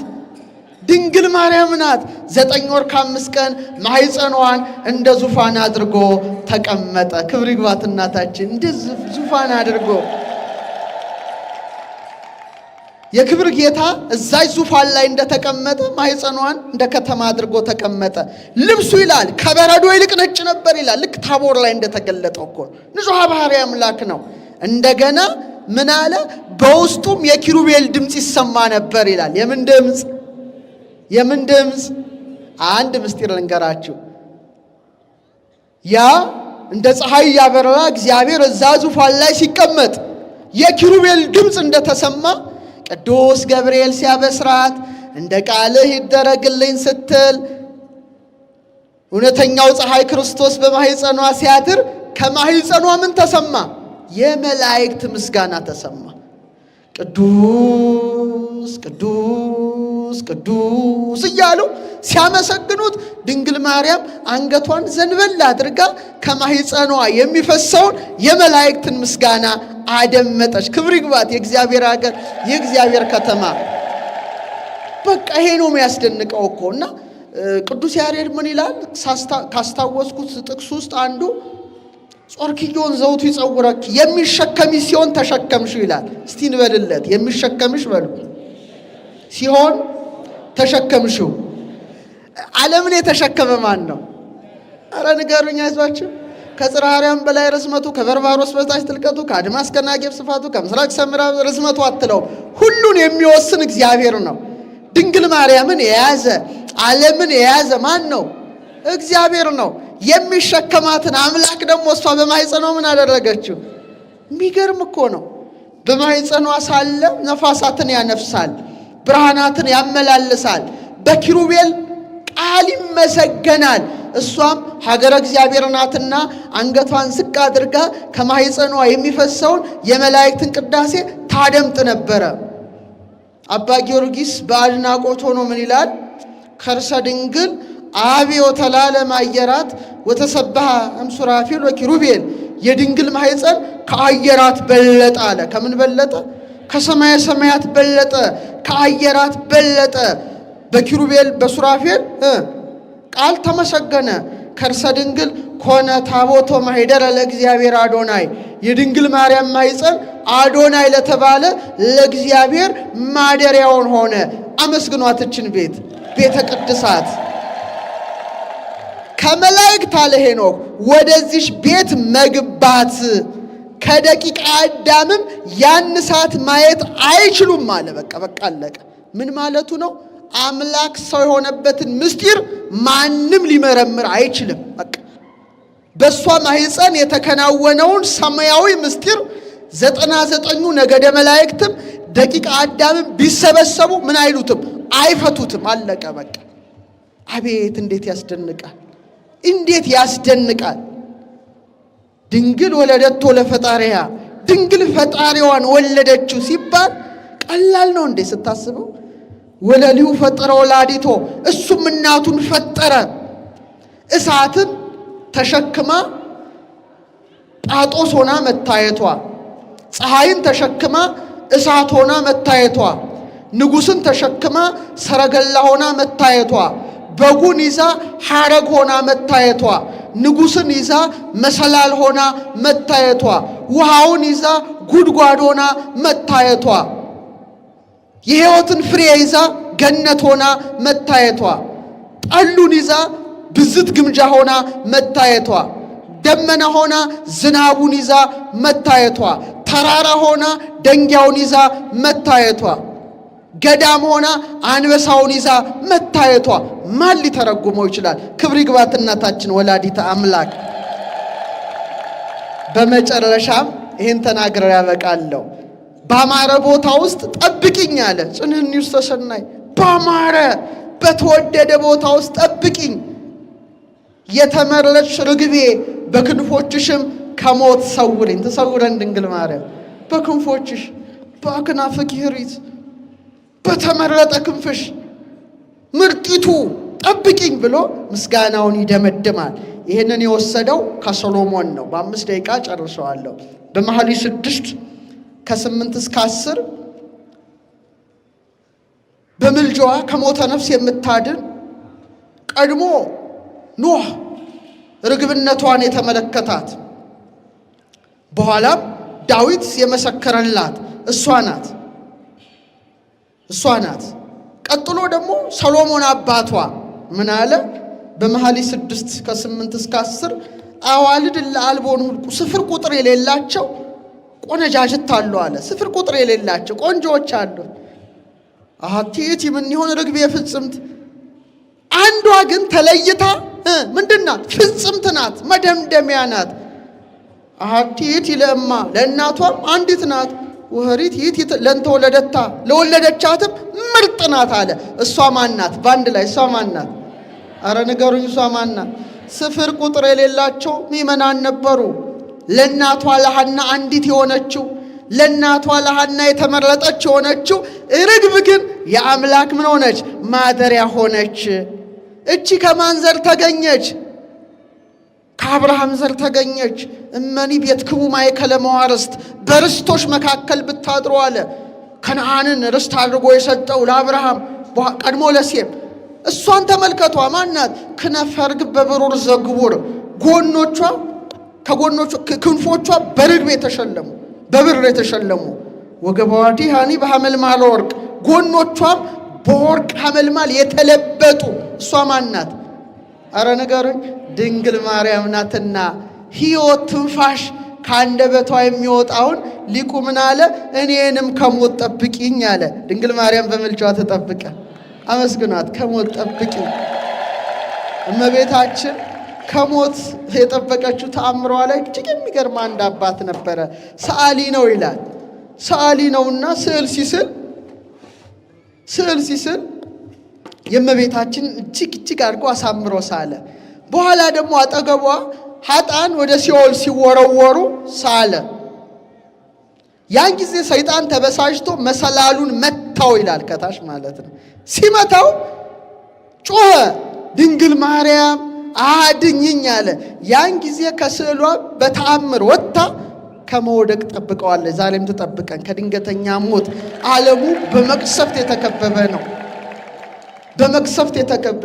ድንግል ማርያም ናት። 9 ወር ከ5 ቀን ማኅፀኗን እንደ ዙፋን አድርጎ ተቀመጠ። ክብር ይግባት እናታችን። እንደ ዙፋን አድርጎ የክብር ጌታ እዛች ዙፋን ላይ እንደተቀመጠ ማኅፀኗን እንደ ከተማ አድርጎ ተቀመጠ። ልብሱ ይላል ከበረዶ ይልቅ ነጭ ነበር ይላል። ልክ ታቦር ላይ እንደተገለጠው እኮ ንጹሐ ባሕርይ አምላክ ነው። እንደገና ምን አለ? በውስጡም የኪሩቤል ድምፅ ይሰማ ነበር ይላል። የምን ድምፅ? የምን ድምፅ? አንድ ምስጢር ልንገራችሁ። ያ እንደ ፀሐይ ያበራ እግዚአብሔር እዛ ዙፋን ላይ ሲቀመጥ የኪሩቤል ድምፅ እንደተሰማ ቅዱስ ገብርኤል ሲያበስራት እንደ ቃልህ ይደረግልኝ ስትል እውነተኛው ፀሐይ ክርስቶስ በማኅፀኗ ሲያድር ከማኅፀኗ ምን ተሰማ? የመላእክት ምስጋና ተሰማ። ቅዱስ ቅዱስ ቅዱስ እያሉ ሲያመሰግኑት ድንግል ማርያም አንገቷን ዘንበል አድርጋ ከማኅፀኗ የሚፈሰውን የመላእክትን ምስጋና አደመጠች። ክብር ይግባት የእግዚአብሔር ሀገር፣ የእግዚአብሔር ከተማ። በቃ ይሄ ነው የሚያስደንቀው እኮ። እና ቅዱስ ያሬድ ምን ይላል? ካስታወስኩት ጥቅስ ውስጥ አንዱ ጾርኪዮን ዘውቱ ይጸውረክ፣ የሚሸከምሽ ሲሆን ተሸከምሽው ይላል። እስቲ እንበልለት፣ የሚሸከምሽ በሉ ሲሆን ተሸከምሽው። ዓለምን የተሸከመ ማን ነው? አረ ንገሩኝ አይዟችሁ። ከጽርሐ አርያም በላይ ርዝመቱ፣ ከበርባሮስ በታች ጥልቀቱ፣ ከአድማስ ከናጌብ ስፋቱ፣ ከምስራቅ ከምዕራብ ርዝመቱ አትለው። ሁሉን የሚወስን እግዚአብሔር ነው። ድንግል ማርያምን የያዘ ዓለምን የያዘ ማን ነው? እግዚአብሔር ነው። የሚሸከማትን አምላክ ደግሞ እሷ በማኅፀኗ ምን አደረገችው? የሚገርም እኮ ነው። በማኅፀኗ ሳለ ነፋሳትን ያነፍሳል፣ ብርሃናትን ያመላልሳል፣ በኪሩቤል ቃል ይመሰገናል። እሷም ሀገረ እግዚአብሔር ናትና አንገቷን ዝቅ አድርጋ ከማኅፀኗ የሚፈሰውን የመላእክትን ቅዳሴ ታደምጥ ነበረ። አባ ጊዮርጊስ በአድናቆት ሆኖ ምን ይላል? ከርሰ ድንግል አብዮ ተላለም አየራት ወተሰብሐ እምሱራፊል ወኪሩቤል። የድንግል ማኅፀን ከአየራት በለጠ አለ። ከምን በለጠ? ከሰማየ ሰማያት በለጠ፣ ከአየራት በለጠ። በኪሩቤል በሱራፌል ቃል ተመሰገነ። ከርሰ ድንግል ኮነ ታቦቶ ማኅደረ ለእግዚአብሔር አዶናይ። የድንግል ማርያም ማኅፀን አዶናይ ለተባለ ለእግዚአብሔር ማደሪያውን ሆነ። አመስግኗትችን ቤተ ቅድሳት ከመላእክት አለ ሄኖክ ወደዚህ ቤት መግባት ከደቂቀ አዳምም ያን ሰዓት ማየት አይችሉም አለ። በቃ አለቀ። ምን ማለቱ ነው? አምላክ ሰው የሆነበትን ምስጢር ማንም ሊመረምር አይችልም። በቃ በሷ ማኅፀን የተከናወነውን ሰማያዊ ምስጢር 99ኙ ነገደ መላእክትም ደቂቀ አዳምም ቢሰበሰቡ ምን አይሉትም፣ አይፈቱትም። አለቀ በቃ። አቤት እንዴት ያስደንቃል! እንዴት ያስደንቃል! ድንግል ወለደቶ ለፈጣሪያ፣ ድንግል ፈጣሪዋን ወለደችው ሲባል ቀላል ነው እንዴ ስታስበው? ወለሊሁ ፈጠረ ወላዲቶ፣ እሱም እናቱን ፈጠረ። እሳትን ተሸክማ ጳጦስ ሆና መታየቷ፣ ፀሐይን ተሸክማ እሳት ሆና መታየቷ፣ ንጉሥን ተሸክማ ሰረገላ ሆና መታየቷ፣ በጉን ይዛ ሐረግ ሆና መታየቷ፣ ንጉሥን ይዛ መሰላል ሆና መታየቷ፣ ውሃውን ይዛ ጉድጓድ ሆና መታየቷ፣ የሕይወትን ፍሬ ይዛ ገነት ሆና መታየቷ፣ ጠሉን ይዛ ብዝት ግምጃ ሆና መታየቷ፣ ደመና ሆና ዝናቡን ይዛ መታየቷ፣ ተራራ ሆና ደንጊያውን ይዛ መታየቷ፣ ገዳም ሆና አንበሳውን ይዛ መታየቷ ማን ሊተረጉመው ይችላል? ክብር ይግባት እናታችን ወላዲተ አምላክ። በመጨረሻም ይህን ተናግረው ያበቃለሁ። ባማረ ቦታ ውስጥ ጠብቂኝ አለ ጽንዕኒ ውስተ ሰናይ። ባማረ በተወደደ ቦታ ውስጥ ጠብቂኝ፣ የተመረጥሽ ርግቤ በክንፎችሽም ከሞት ሰውሪኝ። ተሰውረን ድንግል ማርያም በክንፎችሽ በአክናፍኪ ኅሪት በተመረጠ ክንፍሽ ምርጢቱ ጠብቂኝ ብሎ ምስጋናውን ይደመድማል። ይህንን የወሰደው ከሰሎሞን ነው። በ5 ደቂቃ ጨርሰዋለሁ። በመኃልየ 6 ከ8 እስከ 10 በምልጃዋ ከሞተ ነፍስ የምታድን ቀድሞ ኖህ ርግብነቷን የተመለከታት በኋላም ዳዊት የመሰከረላት እሷ ናት። ቀጥሎ ደግሞ ሰሎሞን አባቷ ምን አለ? በመኃልየ 6 ከ8 እስከ 10 አዋልድ ለአልቦን ሁልቁ ስፍር ቁጥር የሌላቸው ቆነጃጅት አሉ አለ። ስፍር ቁጥር የሌላቸው ቆንጆዎች አሉ። አሐቲ ምን ይሆን ርግቤ ፍጽምት፣ አንዷ ግን ተለይታ ምንድናት? ፍጽምት ናት፣ መደምደሚያ ናት። አሐቲ ለእማ ለእናቷም አንዲት ናት። ወኅሪት ይእቲ ለእንተ ወለደታ ለወለደቻትም ምርጥ ናት አለ። እሷ ማን ናት? በአንድ ላይ እሷ ማን ናት? አረ ንገሩኝ፣ እሷ ማን ናት? ስፍር ቁጥር የሌላቸው ምእመናን ነበሩ። ለእናቷ ለሐና አንዲት የሆነችው ለእናቷ ለሐና የተመረጠች የሆነችው ርግብ ግን የአምላክ ምን ሆነች? ማደሪያ ሆነች። እቺ ከማን ዘር ተገኘች? ከአብርሃም ዘር ተገኘች። እመኒ ቤትክሙ ማእከለ መዋርስት፣ በርስቶች መካከል ብታድሩ አለ። ከነዓንን ርስት አድርጎ የሰጠው ለአብርሃም ቀድሞ ለሴም። እሷን ተመልከቷ። ማናት? ክነፈ ርግብ በብሩር ዘግቡር፣ ክንፎቿ በርግብ የተሸለሙ በብር የተሸለሙ። ወገባዋዲ ሃኒ በሐመልማለ ወርቅ፣ ጎኖቿም በወርቅ ሐመልማል የተለበጡ። እሷ ማናት? አረ ንገሩኝ። ድንግል ማርያም ናትና ሕይወት ትንፋሽ ከአንደበቷ የሚወጣውን ሊቁ ምን አለ? እኔንም ከሞት ጠብቂኝ አለ። ድንግል ማርያም በምልጃዋ ተጠብቀ። አመስግኗት። ከሞት ጠብቂኝ። እመቤታችን ከሞት የጠበቀችው ተአምሯ ላይ እጅግ የሚገርም አንድ አባት ነበረ። ሰዓሊ ነው ይላል። ሰዓሊ ነውና ስዕል ሲስል የእመቤታችን እጅግ አድርጎ አሳምሮ ሳለ። በኋላ ደግሞ አጠገቧ ኃጥአን ወደ ሲኦል ሲወረወሩ ሳለ። ያን ጊዜ ሰይጣን ተበሳጭቶ መሰላሉን መታው ይላል፣ ከታች ማለት ነው። ሲመታው ጮኸ፣ ድንግል ማርያም አድኝኝ አለ። ያን ጊዜ ከስዕሏ በተአምር ወጥታ ከመውደቅ ጠብቀዋለች። ዛሬም ትጠብቀን ከድንገተኛ ሞት። ዓለሙ በመቅሰፍት የተከበበ ነው። በመቅሰፍት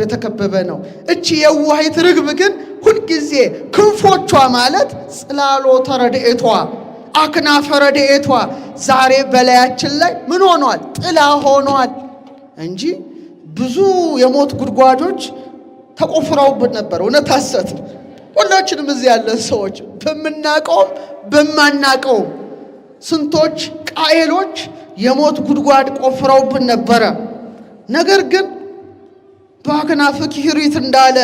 የተከበበ ነው። እቺ የዋሂት ርግብ ግን ሁልጊዜ ክንፎቿ ማለት ጽላሎተ ረድኤቷ አክናፈ ረድኤቷ ዛሬ በላያችን ላይ ምን ሆኗል? ጥላ ሆኗል እንጂ ብዙ የሞት ጉድጓዶች ተቆፍረውብን ነበር። እውነት ሐሰት ነው። ሁላችንም እዚህ ያለን ሰዎች በምናቀውም በማናቀውም ስንቶች ቃየሎች የሞት ጉድጓድ ቆፍረውብን ነበረ። ነገር ግን በአክናፈ ኪሪት እንዳለ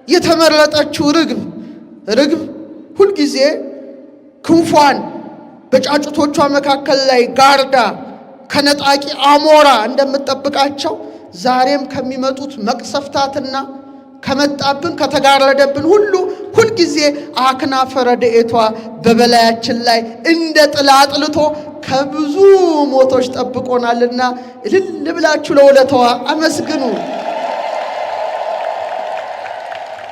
የተመረጠችው ርግብ ሁልጊዜ ክንፏን በጫጩቶቿ መካከል ላይ ጋርዳ ከነጣቂ አሞራ እንደምትጠብቃቸው ዛሬም ከሚመጡት መቅሰፍታትና ከመጣብን ከተጋረደብን ሁሉ ሁልጊዜ አክናፈ ረድኤቷ በበላያችን ላይ እንደ ጥላ አጥልቶ ከብዙ ሞቶች ጠብቆናልና እልል ብላችሁ ለውለታዋ አመስግኑ።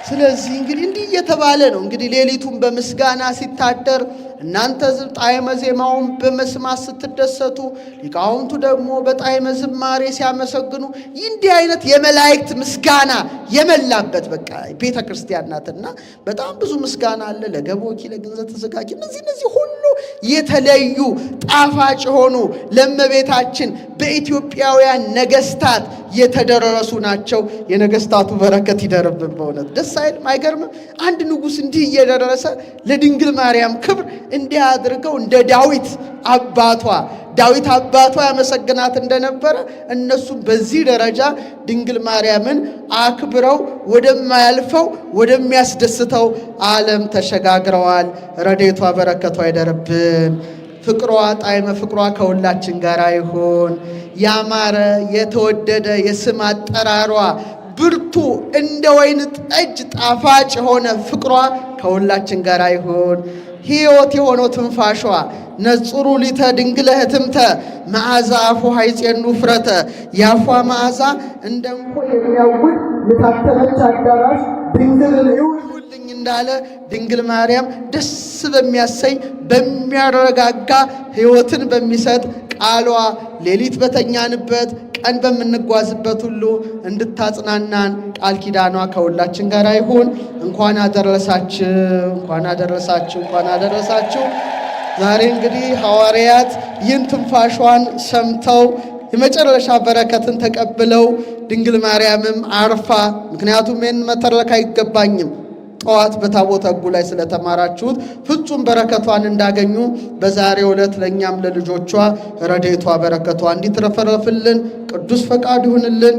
ስለዚህ እንዲህ እየተባለ ነው ሌሊቱን በምስጋና ሲታደር እናንተ ጣዕመ ዜማውን በመስማት ስትደሰቱ ሊቃውንቱ ደግሞ በጣዕመ ዝማሬ ሲያመሰግኑ እንዲህ አይነት የመላእክት ምስጋና የመላበት በቃ ቤተ ክርስቲያን ናትና በጣም ብዙ ምስጋና አለ። ለገቦኪ ለግንዘተ ሥጋኪ እነዚህ ሁሉ የተለዩ ጣፋጭ ሆኑ ለእመቤታችን በኢትዮጵያውያን ነገስታት የተደረሱ ናቸው። የነገስታቱ በረከት ይደርብን። በእውነት ደስ አይልም? አይገርምም? አንድ ንጉሥ እንዲህ እየደረሰ ለድንግል ማርያም ክብር እንዲህ አድርገው እንደ ዳዊት አባቷ ያመሰግናት እንደነበረ እነሱም በዚህ ደረጃ ድንግል ማርያምን አክብረው ወደማያልፈው ወደሚያስደስተው ዓለም ተሸጋግረዋል። ረድኤቷ በረከቷ ይደርብን። ፍቅሯ ጣዕመ ፍቅሯ ከሁላችን ጋር ይሁን። ያማረ የተወደደ የስም አጠራሯ ብርቱ እንደ ወይን ጠጅ ጣፋጭ የሆነ ፍቅሯ ከሁላችን ጋር ይሁን። ሕይወት የሆነው ትንፋሿ ነጽሩ ሊተ ድንግለ ህትምተ መዓዛ አፉ ኃይጼኑ ፍረተ የአፏ መዓዛ እንደ እንኮ የሚያውድ የታተመች አዳራሽ ድንግልን ይውልኝ እንዳለ ድንግል ማርያም ደስ በሚያሰኝ በሚያረጋጋ ሕይወትን በሚሰጥ ቃሏ ሌሊት በተኛንበት ቀን በምንጓዝበት ሁሉ እንድታጽናናን ቃል ኪዳኗ ከሁላችን ጋር ይሁን። እንኳን አደረሳችሁ። ዛሬ ሐዋርያት ይህን ትንፋሿን ሰምተው የመጨረሻ በረከትን ተቀብለው ድንግል ማርያምም አርፋ፣ ምክንያቱም ይህን መተረክ አይገባኝም ጠዋት በታቦተ ሕጉ ላይ ስለተማራችሁት ፍጹም በረከቷን እንዳገኙ በዛሬው ዕለት ለእኛም ለልጆቿ ረድኤቷ በረከቷ እንዲትረፈረፍልን ቅዱስ ፈቃድ ይሁንልን።